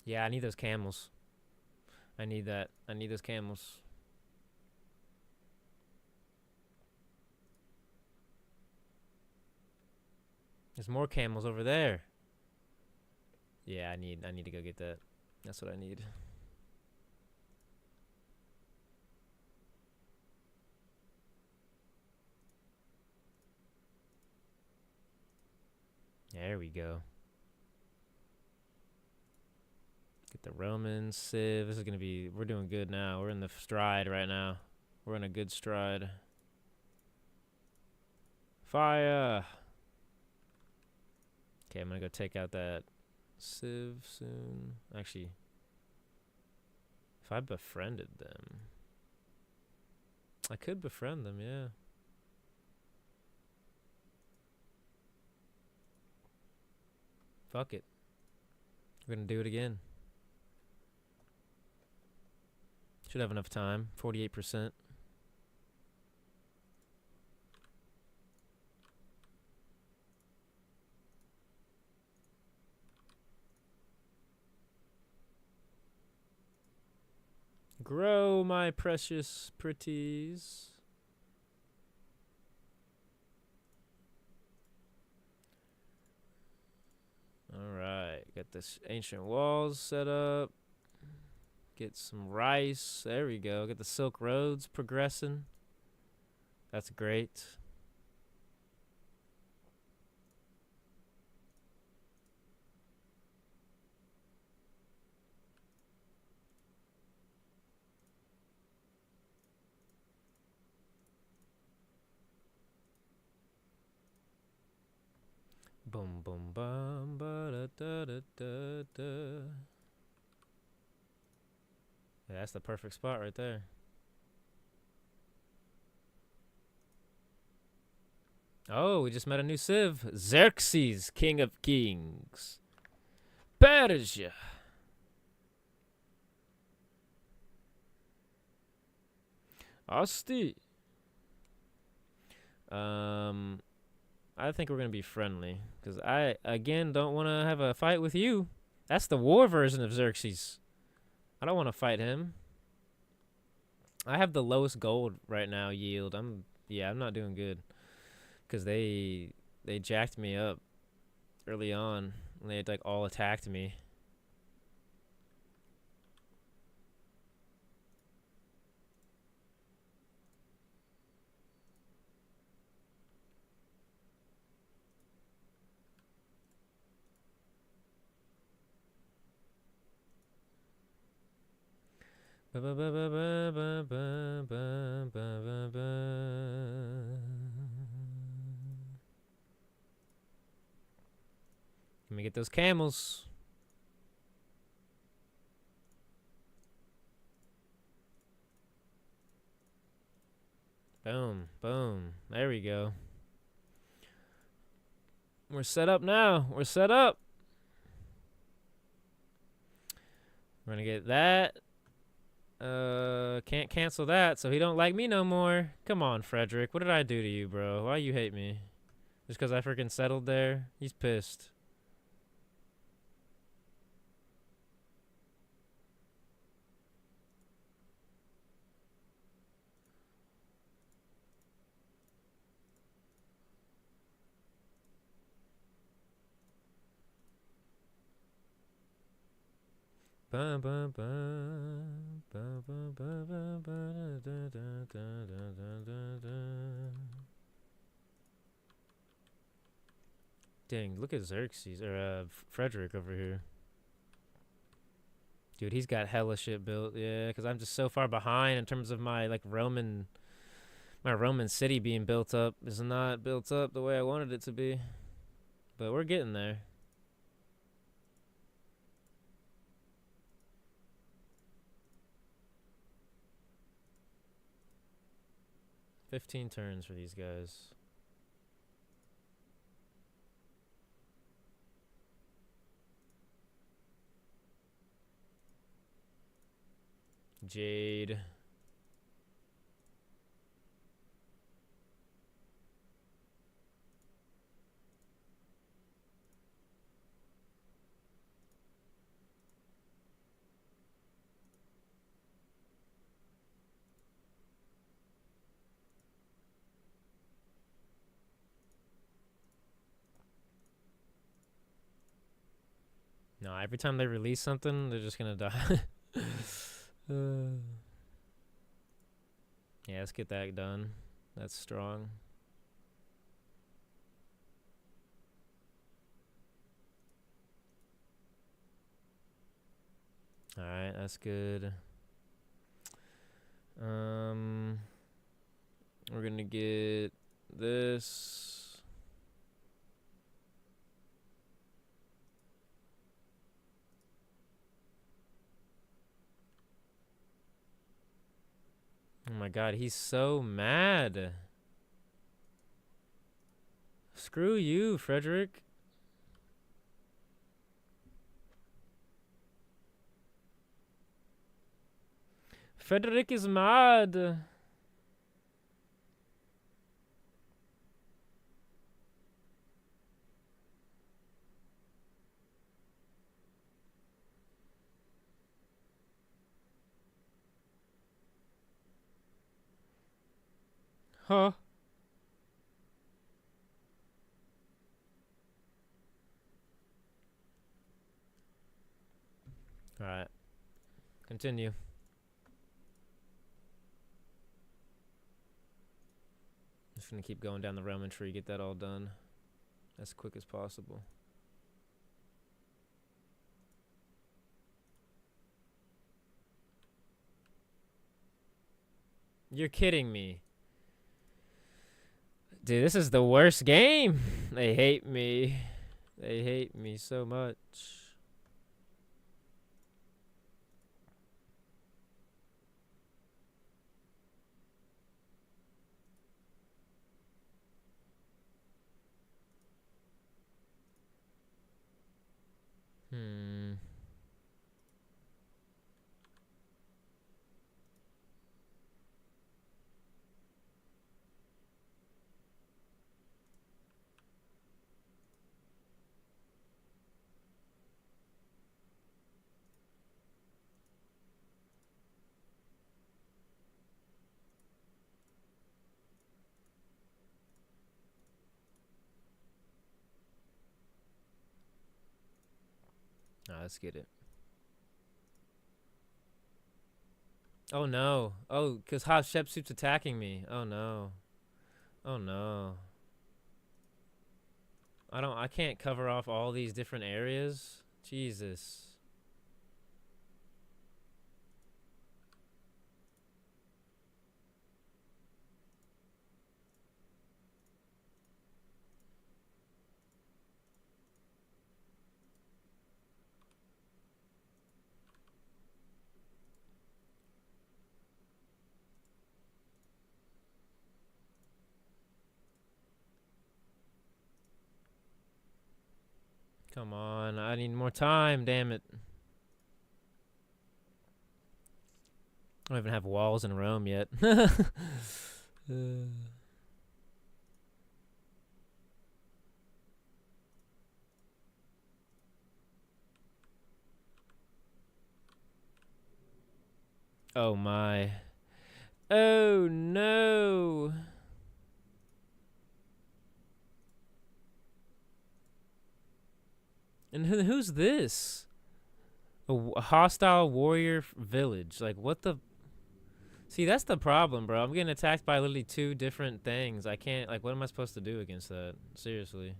Yeah, I need those camels. I need that. I need those camels. There's more camels over there. Yeah, I need to go get that. That's what I need. There we go. Get the Roman Civ. This is gonna be, we're doing good now. We're in the stride right now. We're in a good stride. Fire! Okay, I'm gonna go take out that Civ soon. Actually, if I befriended them, I could befriend them, yeah. Fuck it. We're gonna do it again. Should have enough time. 48%. Grow, my precious pretties. Alright, got this ancient walls set up. Get some rice. There we go. Get the Silk Roads progressing. That's great. Boom, boom, bum, ba da da da da da. Yeah, that's the perfect spot right there. Oh, we just met a new civ. Xerxes, King of Kings. Persia. Asti. I think we're gonna be friendly, because I, again, don't want to have a fight with you. That's the war version of Xerxes. I don't want to fight him. I have the lowest gold right now yield. I'm not doing good, because they jacked me up early on. And they like all attacked me. Ba ba ba ba ba ba ba ba ba ba. Let me get those camels. Boom, boom. There we go. We're set up now. We're set up. We're gonna get that. Can't cancel that, so he don't like me no more. Come on, Frederick. What did I do to you, bro? Why you hate me? Just because I freaking settled there? He's pissed. Bum, bum, bum, bum, bum, bum, bum, bum, da, da, da, da, da, da. Dang, look at Xerxes, or Frederick over here. Dude, he's got hella shit built, yeah, because I'm just so far behind in terms of my, like, my Roman city being built up is not built up the way I wanted it to be. But we're getting there. "15 turns for these guys. Jade. No, every time they release something, they're just gonna die. Yeah, let's get that done. That's strong. Alright, that's good. We're gonna get this. Oh my god, he's so mad. Screw you, Frederick. Frederick is mad. Huh? Alright. Continue. Just gonna keep going down the Roman tree, get that all done as quick as possible. You're kidding me. Dude, this is the worst game. They hate me. They hate me so much. Let's get it. Oh no. Oh, because Hatshepsut's attacking me. Oh no. Oh no. I can't cover off all these different areas. Jesus. Come on, I need more time, damn it. I don't even have walls in Rome yet. Oh my. Oh no. And who's this? A hostile warrior village. Like, what the? See, that's the problem, bro. I'm getting attacked by literally 2 different things. I can't, like, what am I supposed to do against that? Seriously.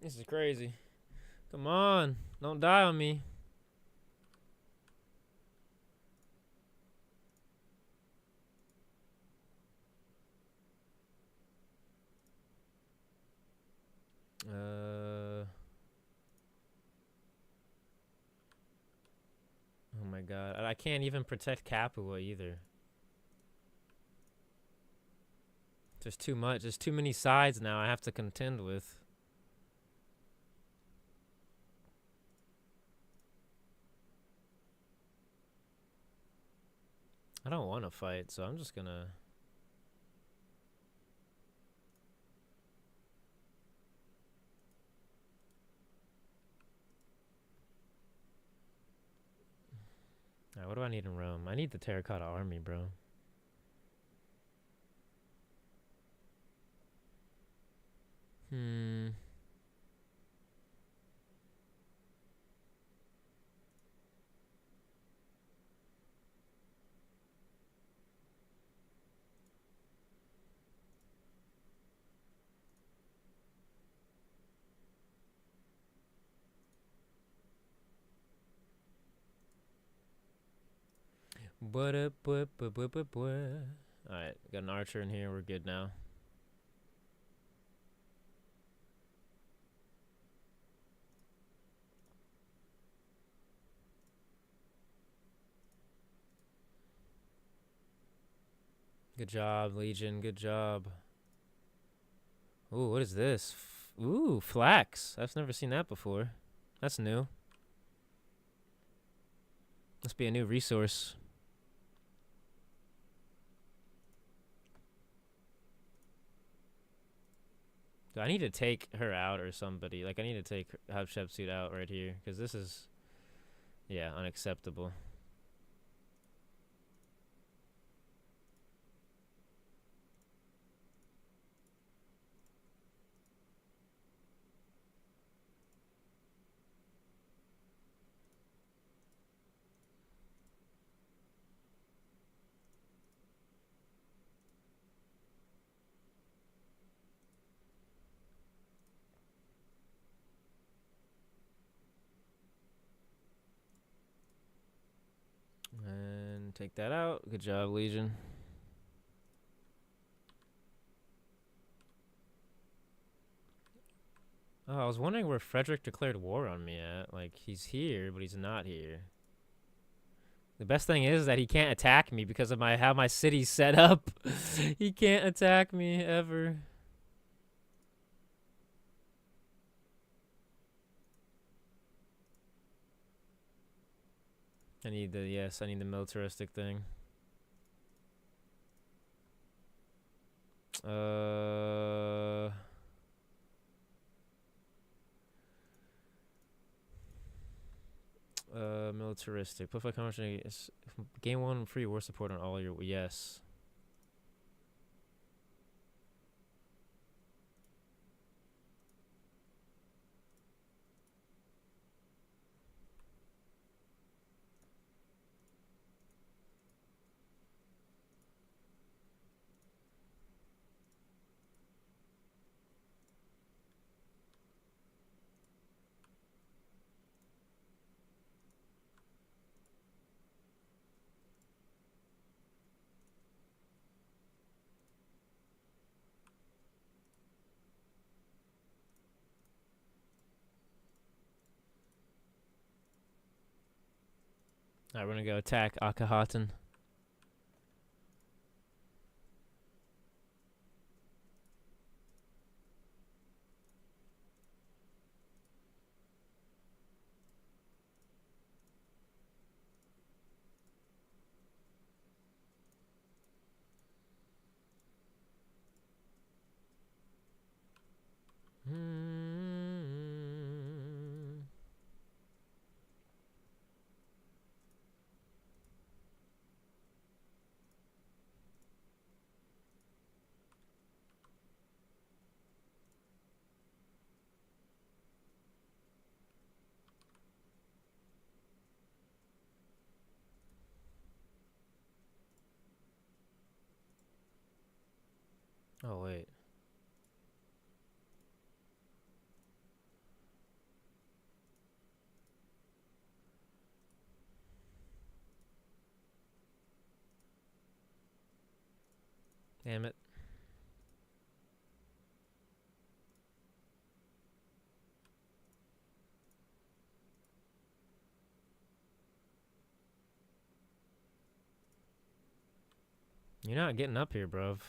This is crazy. Come on. Don't die on me. Oh my god. I can't even protect Capua either. There's too much. There's too many sides now I have to contend with. I don't want to fight, so I'm just gonna... Alright, what do I need in Rome? I need the terracotta army, bro. Alright, got an archer in here. We're good now. Good job, Legion. Good job. Ooh, what is this? Ooh, flax. I've never seen that before. That's new. Must be a new resource. I need to take her out or somebody. Like, I need to take Hatshepsut out right here. Because this is, yeah, unacceptable. And take that out. Good job, Legion. Oh, I was wondering where Frederick declared war on me at. Like, he's here, but he's not here. The best thing is that he can't attack me because of how my city's set up. He can't attack me ever. I need the militaristic thing. Militaristic. Put like how much gain 1 free war support on all your yes. Alright, we're gonna go attack Akhenaten. Oh, wait. Damn it. You're not getting up here, bruv.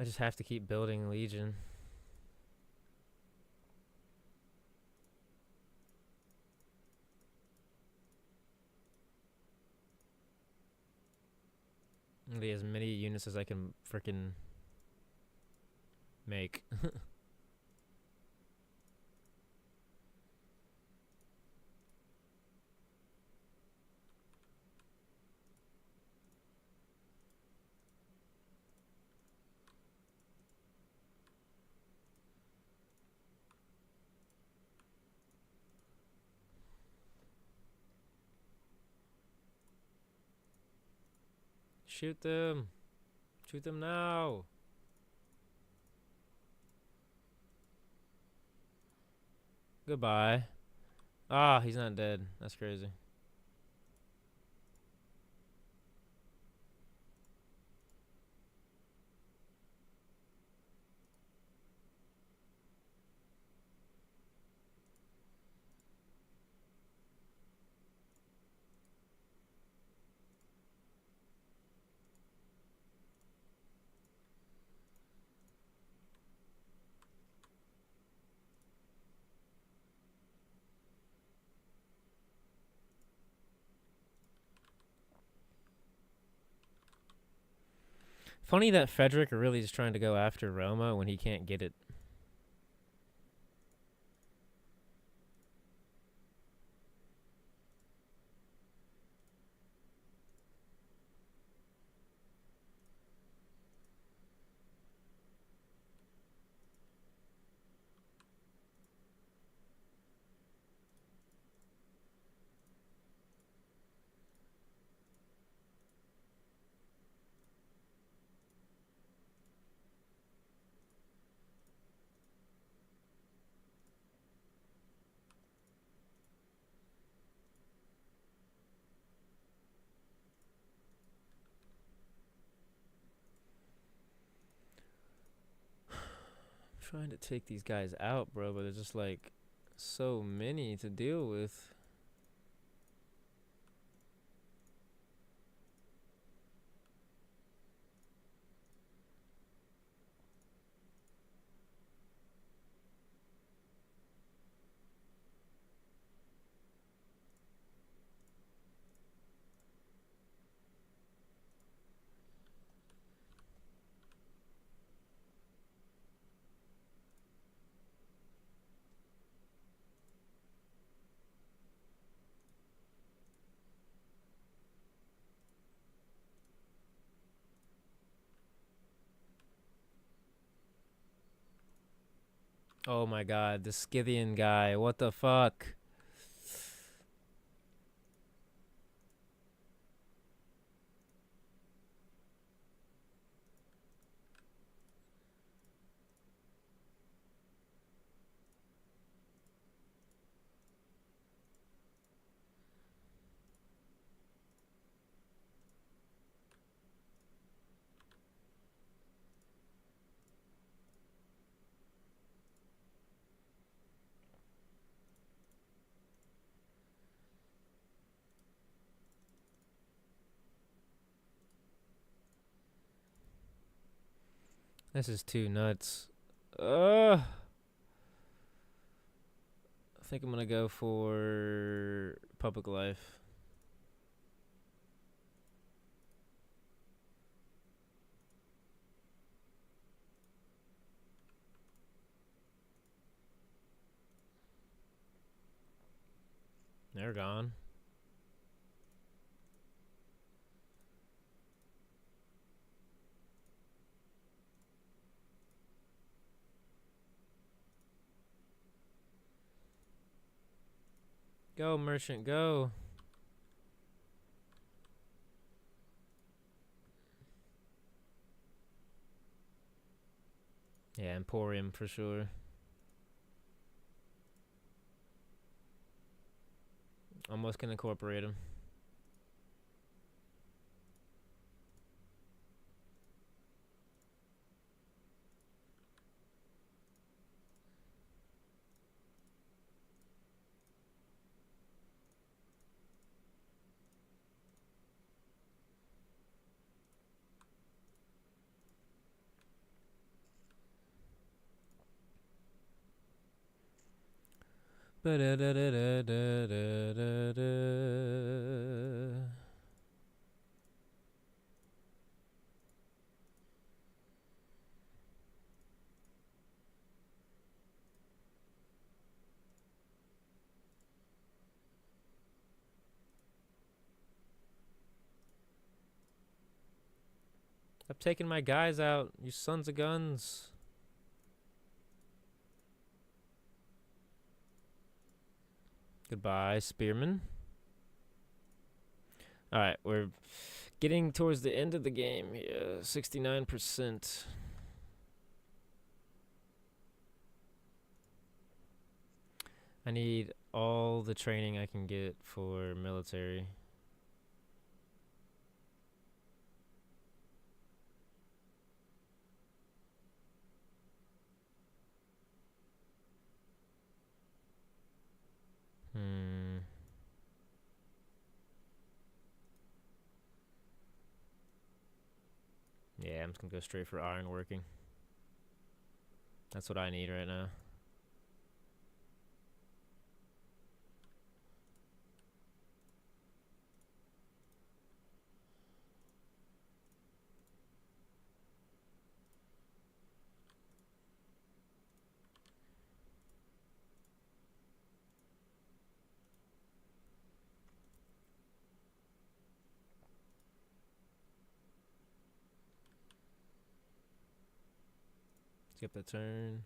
I just have to keep building Legion. Be as many units as I can frickin' make. Shoot them! Shoot them now! Goodbye. Ah, he's not dead. That's crazy. Funny that Frederick really is trying to go after Roma when he can't get it. Trying to take these guys out, bro, but there's just like so many to deal with. Oh my god, the Scythian guy, what the fuck? This is too nuts. I think I'm gonna go for public life. They're gone. Go, merchant, go. Yeah, Emporium for sure. Almost can incorporate him. Ba-da-da-da-da-da-da-da. Stop taking my guys out, you sons of guns. Goodbye, Spearman. Alright, we're getting towards the end of the game. Yeah, 69%. I need all the training I can get for military. Yeah, I'm just gonna go straight for ironworking. That's what I need right now. Skip the turn.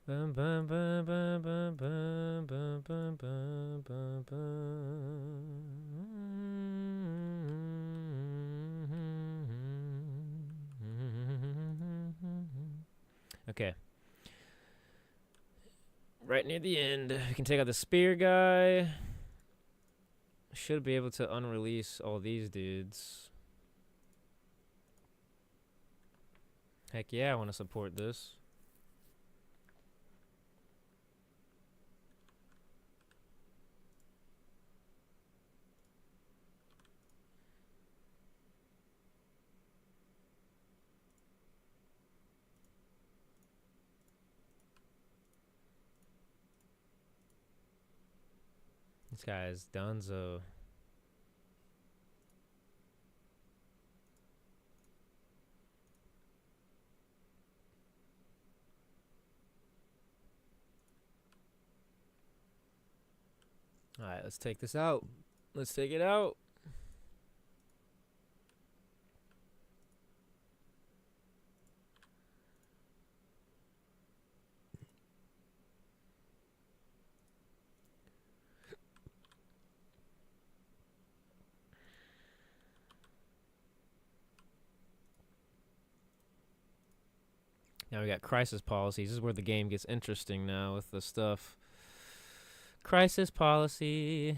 Bum, bum, bum, bum, bum, bum, bum, bum, bum, bum, bum. Okay. Right near the end, we can take out the spear guy. Should be able to unrelease all these dudes. Heck yeah, I want to support this. This guy is Dunzo. Alright, let's take this out. Let's take it out. Now we got crisis policies. This is where the game gets interesting now with the stuff. Crisis policy.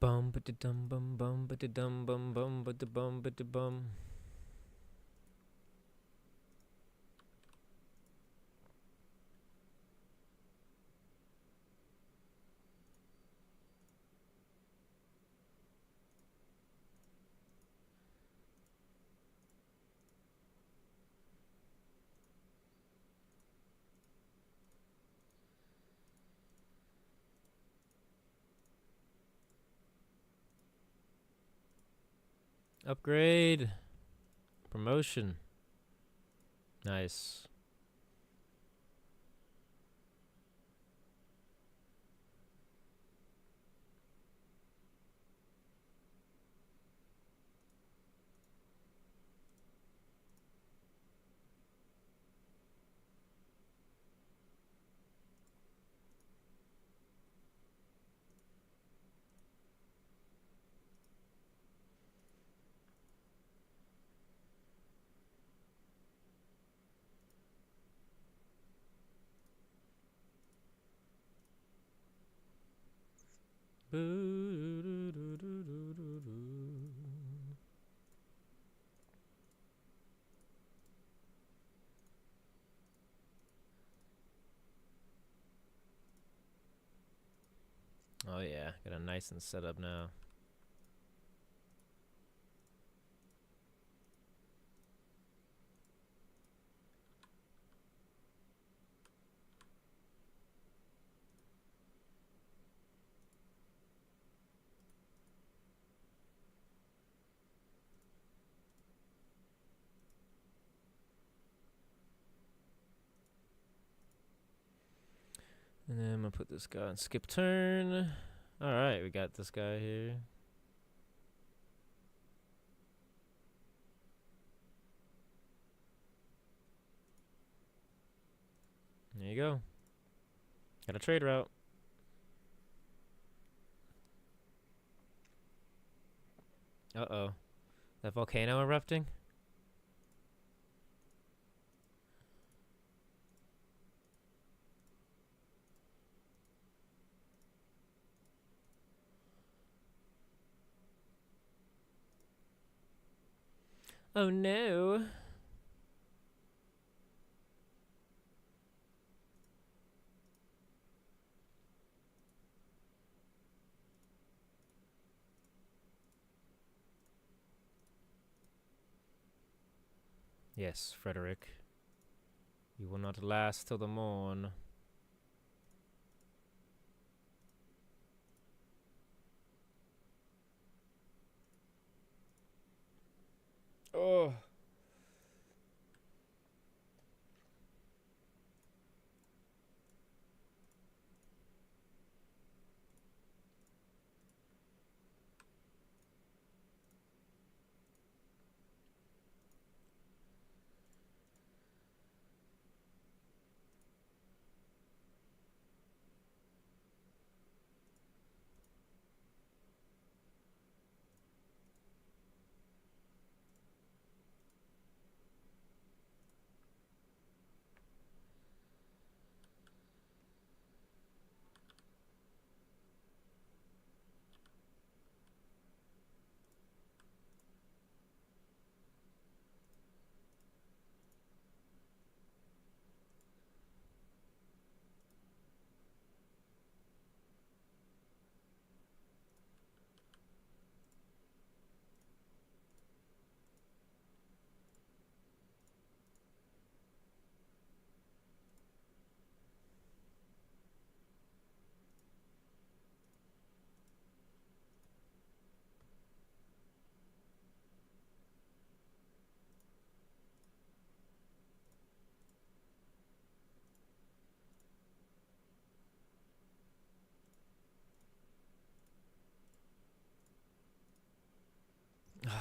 Bum ba da dum bum bum ba da dum bum bum ba da bum ba da bum. Upgrade. Promotion. Nice. Oh yeah, got a nice and set up now. And then I'm gonna put this guy on skip turn. Alright, we got this guy here. There you go. Got a trade route. Uh-oh. That volcano erupting? Oh no. Yes, Frederick. You will not last till the morn. Oh.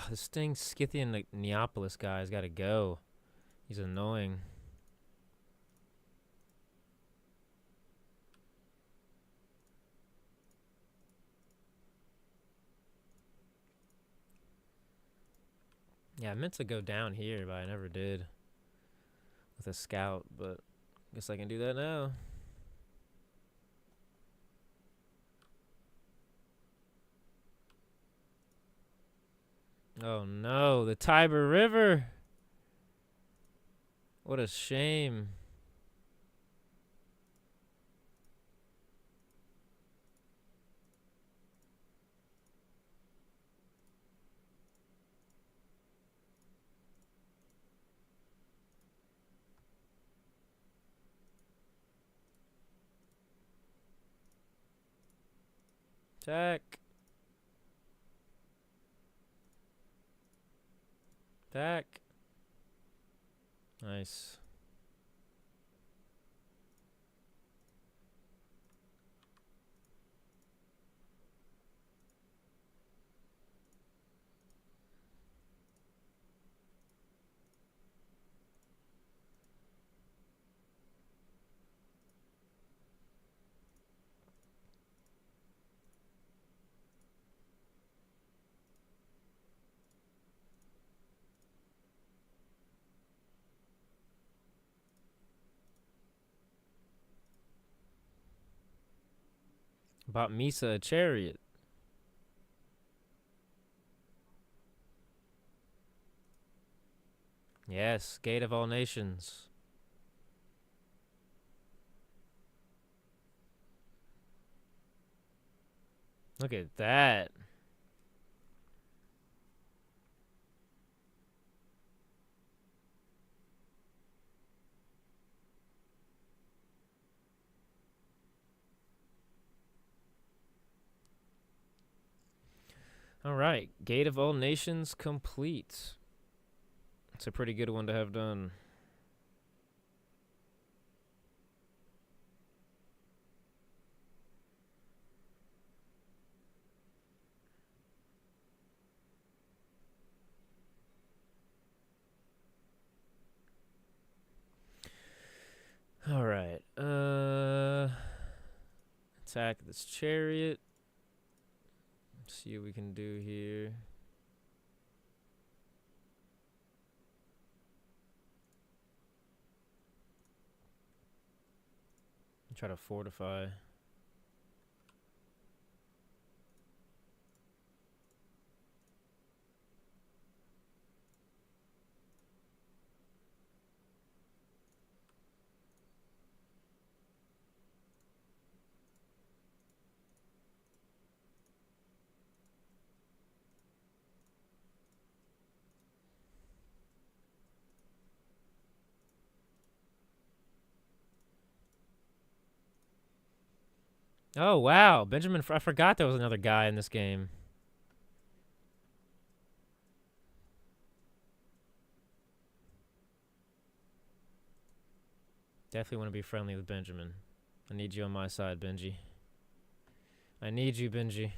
This dang Scythian Neapolis guy's gotta go. He's annoying. Yeah, I meant to go down here, but I never did. With a scout, but guess I can do that now. Oh no, the Tiber River. What a shame. Attack. Attack. Nice. Bought Misa a chariot. Yes, Gate of all nations. Look at that. All right, Gate of all nations complete. It's a pretty good one to have done. All right. Attack this chariot. Let's see what we can do here. Try to fortify. Oh, wow. Benjamin, I forgot there was another guy in this game. Definitely want to be friendly with Benjamin. I need you on my side, Benji. I need you, Benji.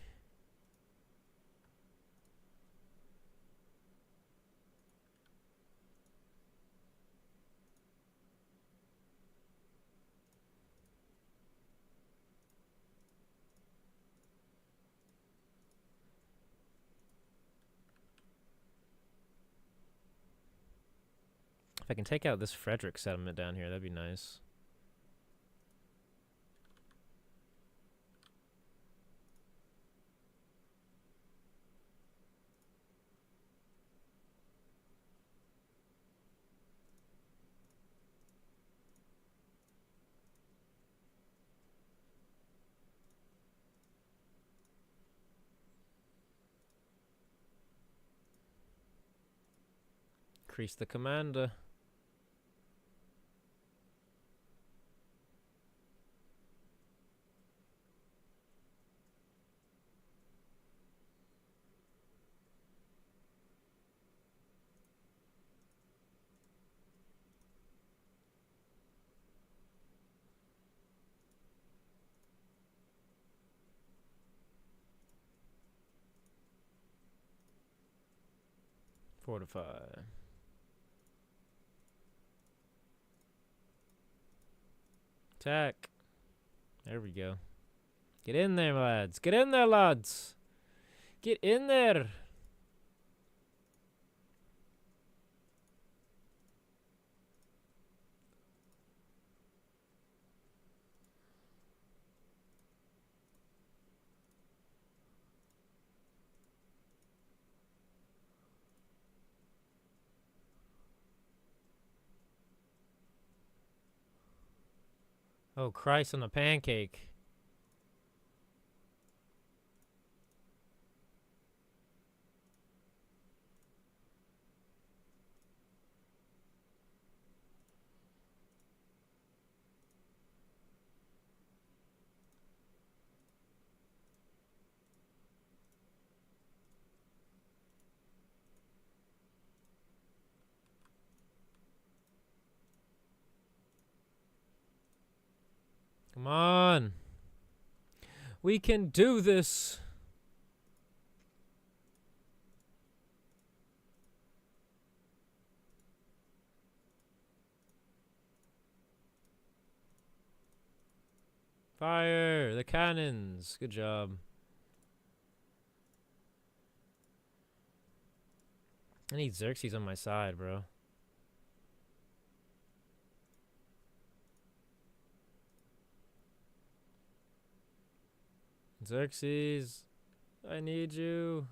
If I can take out this Frederick settlement down here, that'd be nice. Increase the commander. Fortify. Attack. There we go. Get in there, lads. Get in there, lads. Get in there. Oh, Christ on a pancake. Come on. We can do this. Fire the cannons. Good job. I need Xerxes on my side, bro. Xerxes, I need you.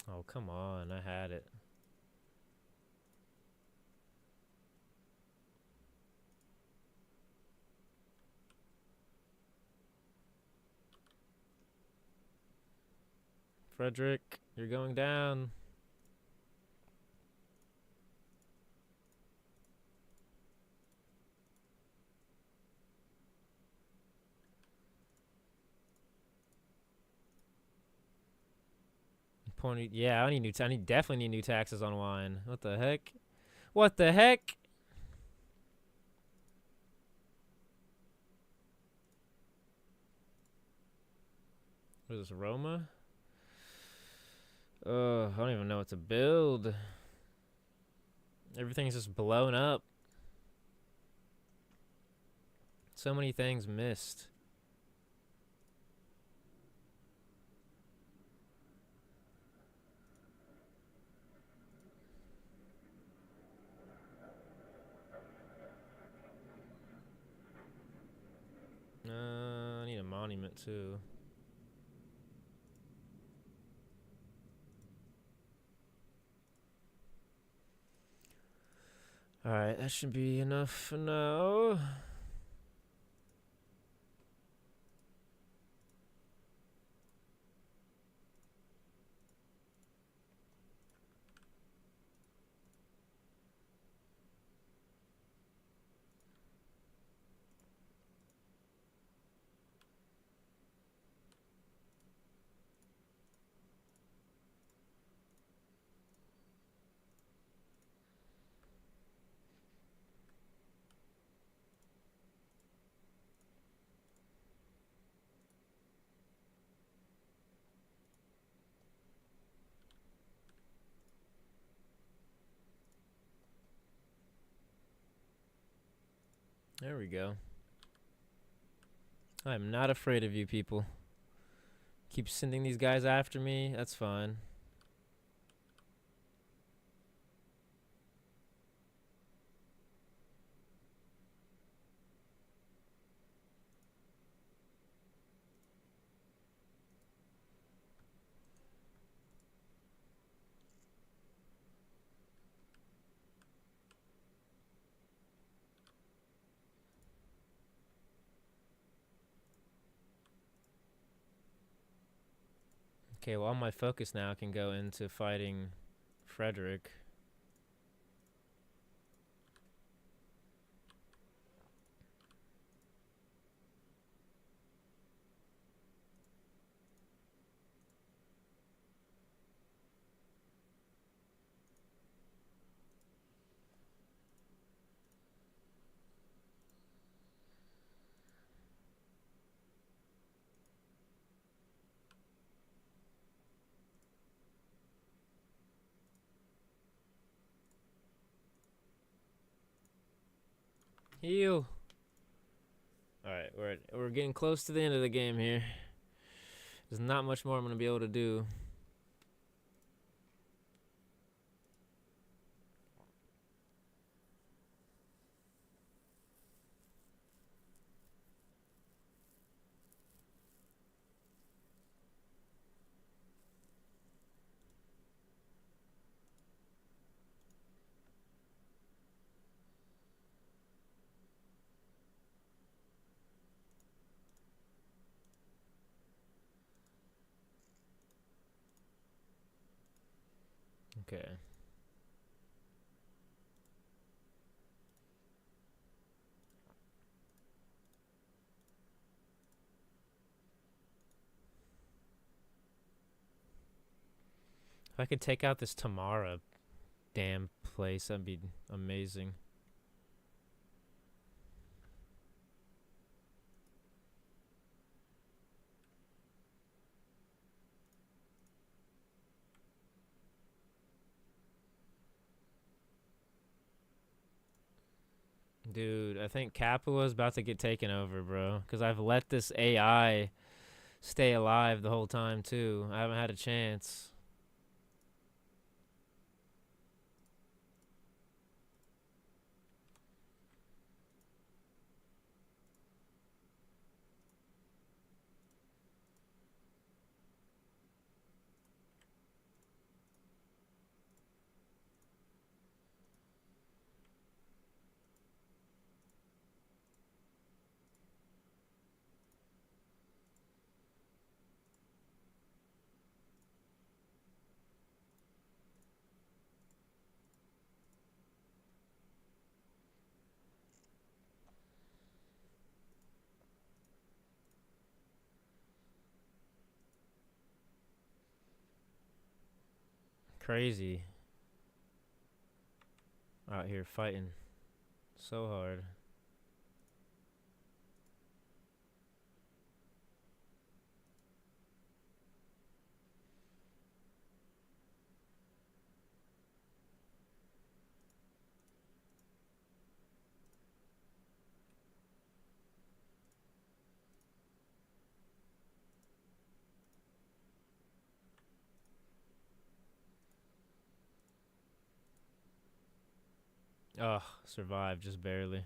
Oh, come on. I had it. Frederick, you're going down. Yeah, I need definitely need new taxes on wine. What the heck? What the heck? What is this, Roma? I don't even know what to build. Everything's just blown up. So many things missed. I need a monument too. Alright, that should be enough for now. There we go. I'm not afraid of you people. Keep sending these guys after me. That's fine. Okay, well, all my focus now can go into fighting Frederick. Heal. Alright, we're getting close to the end of the game here. There's not much more I'm going to be able to do. Okay. If I could take out this Tamara damn place, that'd be amazing. Dude, I think Capua is about to get taken over, bro. Because I've let this AI stay alive the whole time, too. I haven't had a chance. Crazy. Out here fighting so hard. Ugh, survived just barely.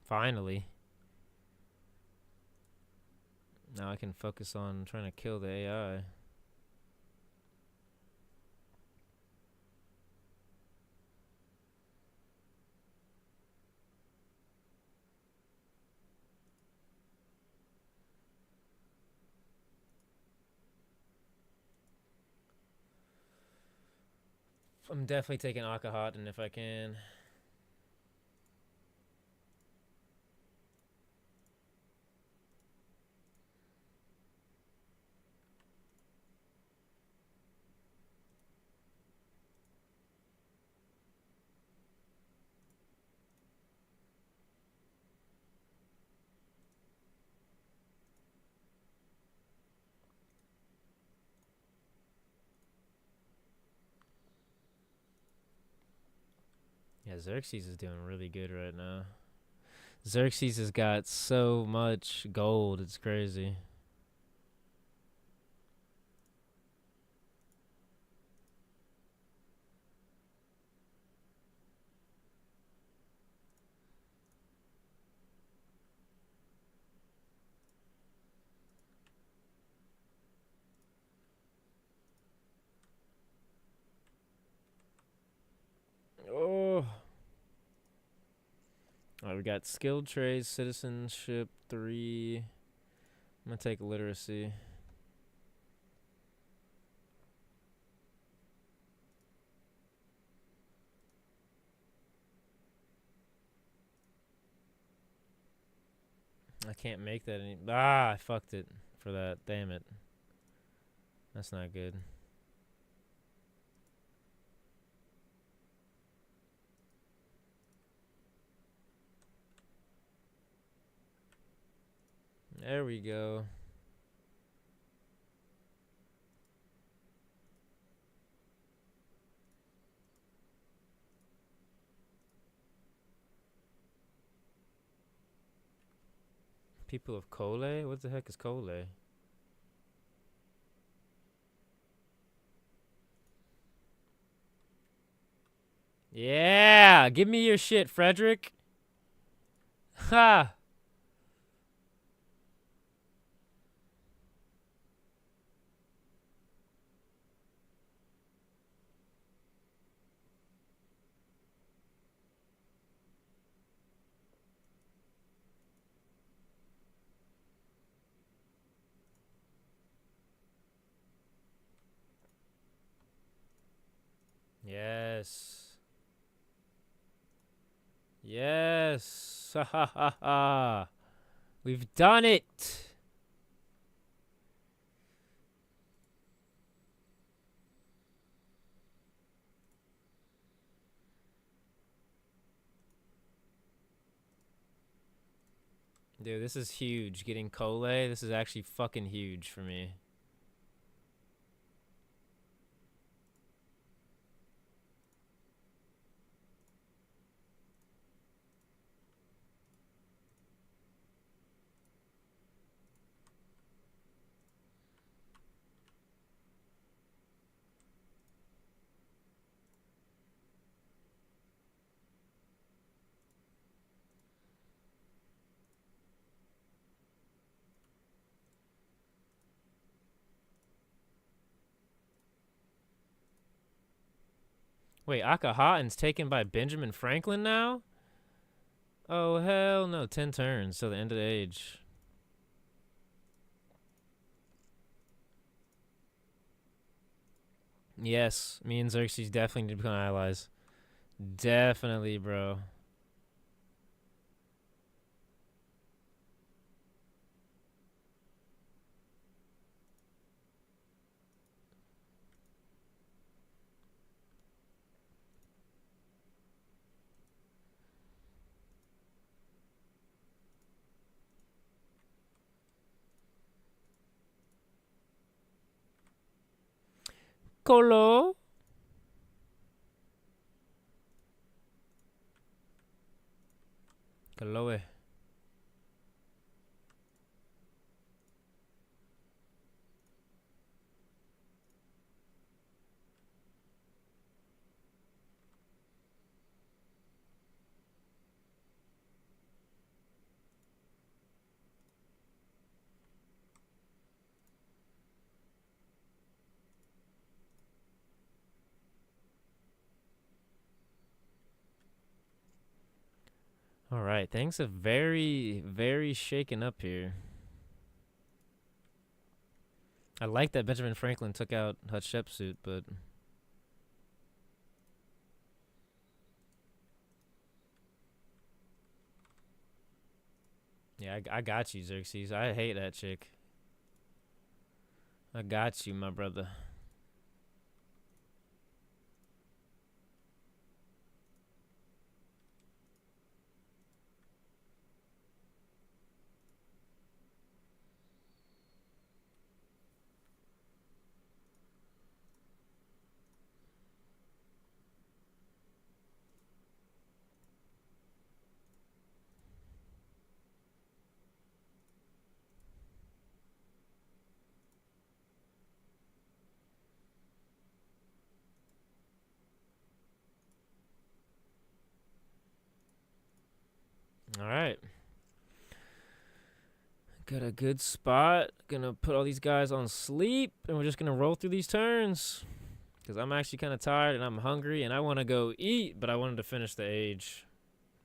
Finally. Now I can focus on trying to kill the AI. I'm definitely taking Akahaten if I can. Yeah, Xerxes is doing really good right now. Xerxes has got so much gold, it's crazy. Oh. Alright, we got skilled trades, citizenship 3. I'm gonna take literacy. I can't make that any. Ah, I fucked it for that. Damn it. That's not good. There we go. People of Kole? What the heck is Kole? Yeah! Give me your shit, Frederick! Ha! Yes. Yes. Ha ha ha ha. We've done it. Dude, this is huge. Getting Cole, this is actually fucking huge for me. Wait, Akahaten's taken by Benjamin Franklin now? Oh, hell no. 10 turns till the end of the age. Yes, me and Xerxes definitely need to become allies. Definitely, bro. Colo. Coloe. All right, things have very shaken up here. I like that Benjamin Franklin took out Hatshepsut, but yeah, I got you, Xerxes. I hate that chick. I got you, my brother. All right. Got a good spot. Gonna put all these guys on sleep, and we're just gonna roll through these turns. Because I'm actually kind of tired, and I'm hungry, and I want to go eat, but I wanted to finish the age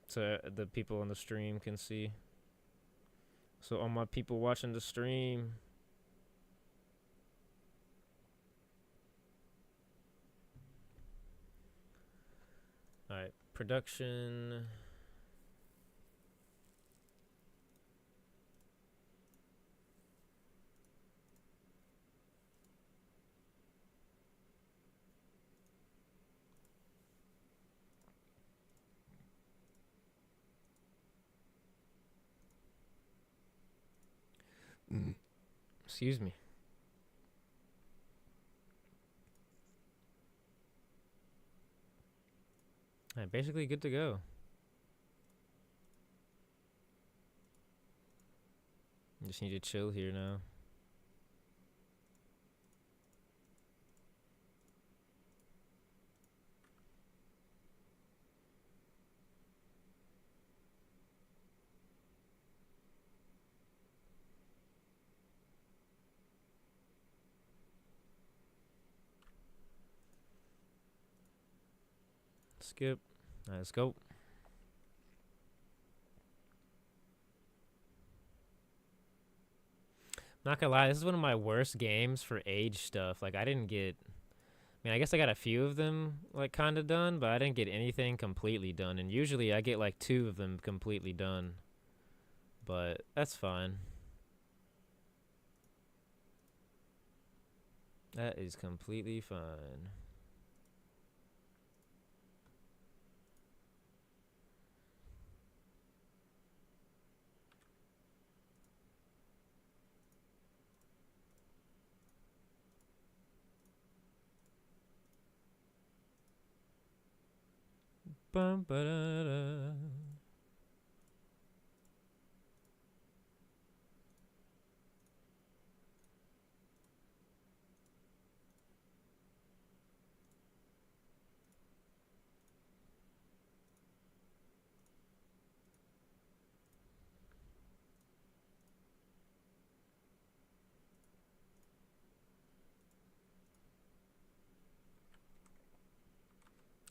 so the people on the stream can see. So all my people watching the stream. All right, production. Excuse me. All right, basically good to go. Just need to chill here now. Skip. All right, let's go. Not gonna lie, this is one of my worst games for age stuff. Like, I didn't get mean, I guess I got a few of them, like, kind of done, but I didn't get anything completely done. And usually I get, like, 2 of them completely done. But that's fine. That is completely fine. Bum, ba-da-da.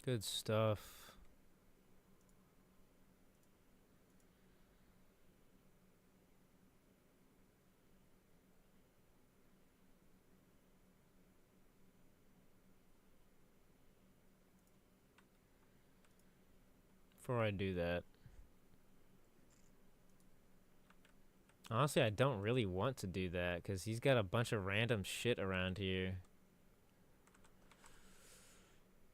Good stuff. Before I do that, honestly, I don't really want to do that because he's got a bunch of random shit around here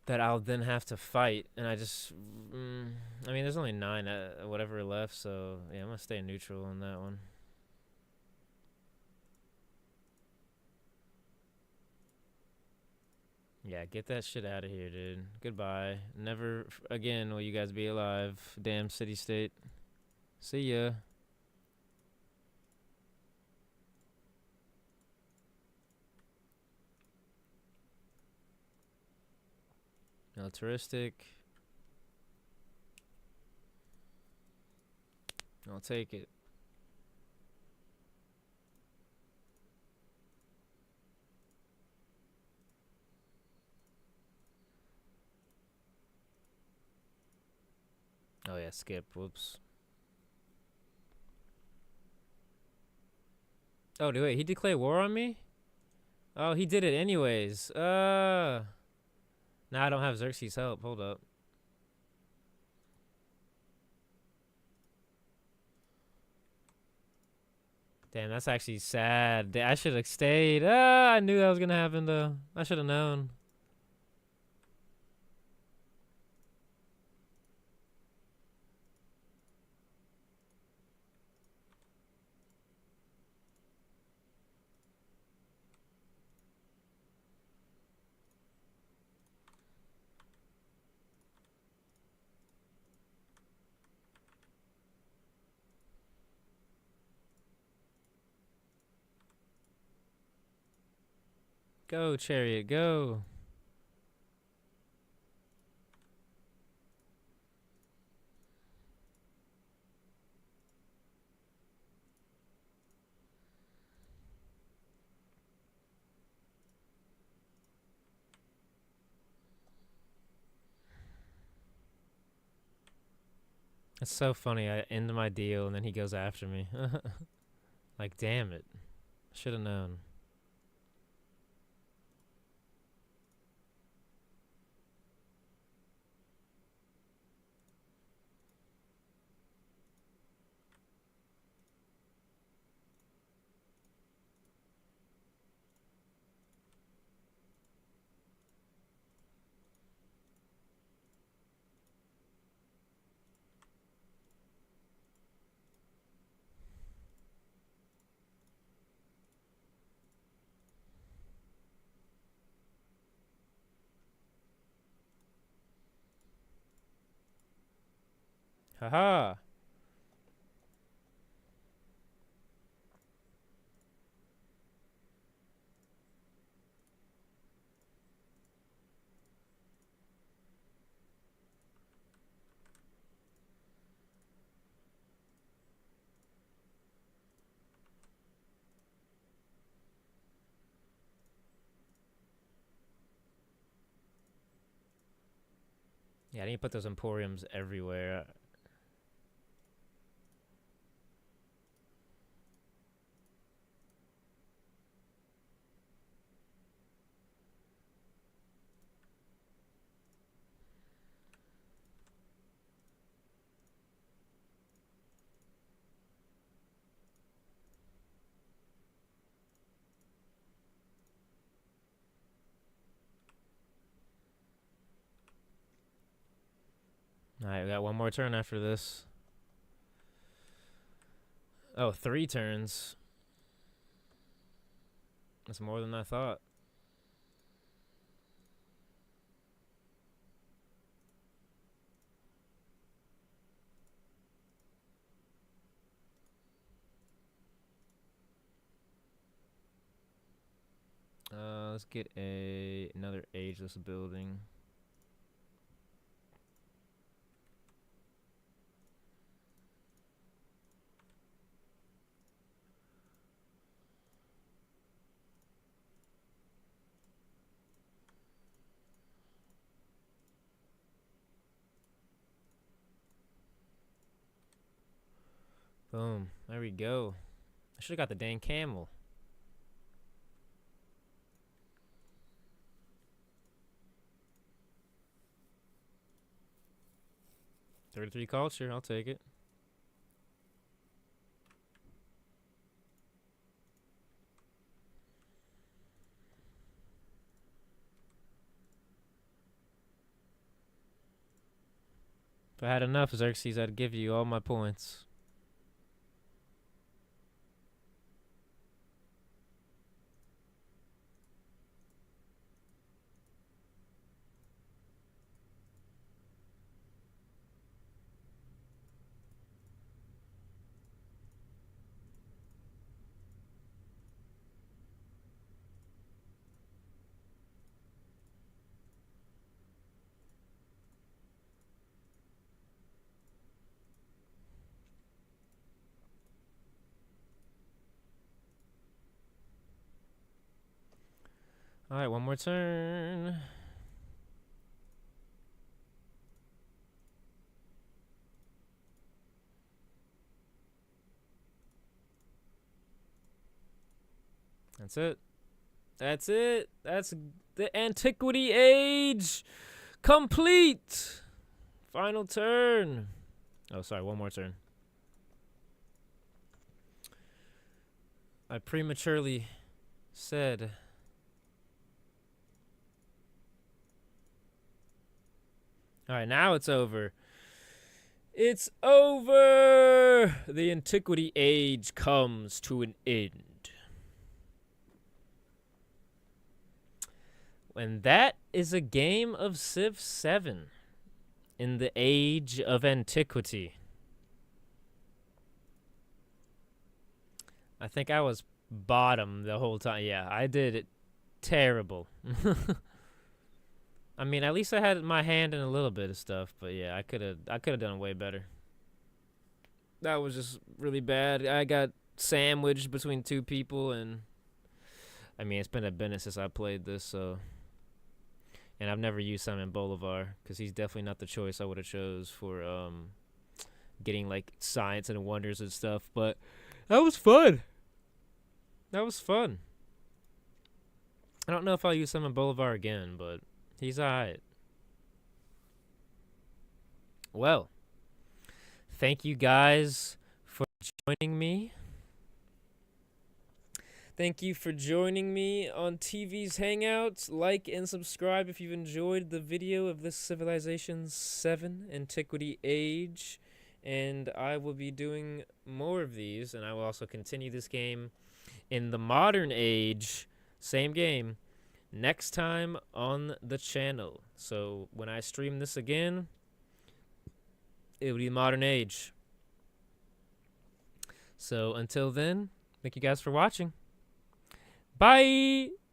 that I'll then have to fight, and I just, I mean, there's only 9, whatever left, so yeah, I'm gonna stay neutral on that one. Yeah, get that shit out of here, dude. Goodbye. Never again will you guys be alive. Damn city state. See ya. Militaristic. I'll take it. Oh yeah, skip. Whoops. Oh, wait, he declared war on me? Oh, he did it anyways. Now I don't have Xerxes' help. Hold up. Damn, that's actually sad. I should have stayed. I knew that was gonna happen though. I should have known. Go, chariot, go. It's so funny. I end my deal and then he goes after me. Like, damn it. Should have known. Haha. Yeah, I need to put those emporiums everywhere. Alright, we got one more turn after this. Oh, 3 turns. That's more than I thought. Let's get another ageless building. Boom. There we go. I should have got the dang camel. .33 culture, I'll take it. If I had enough Xerxes, I'd give you all my points. Alright, one more turn. That's it. That's it. That's the antiquity age complete. Final turn. Oh, sorry, one more turn. I prematurely said. Alright, now it's over. It's over! The antiquity age comes to an end. And that is a game of Civ 7 in the age of antiquity. I think I was bottom the whole time. Yeah, I did it terrible. I mean, at least I had my hand in a little bit of stuff, but yeah, I could have done way better. That was just really bad. I got sandwiched between 2 people, and I mean, it's been a minute since I played this, so. And I've never used Simon Bolivar, because he's definitely not the choice I would have chose for getting, like, science and wonders and stuff. But that was fun. That was fun. I don't know if I'll use Simon Bolivar again, but he's alright. Well, thank you guys for joining me. Thank you for joining me on TV's Hangouts. Like and subscribe if you've enjoyed the video of this Civilization 7 Antiquity Age. And I will be doing more of these, and I will also continue this game in the modern age, same game, next time on the channel. So when I stream this again, it will be modern age. So until then, thank you guys for watching. Bye!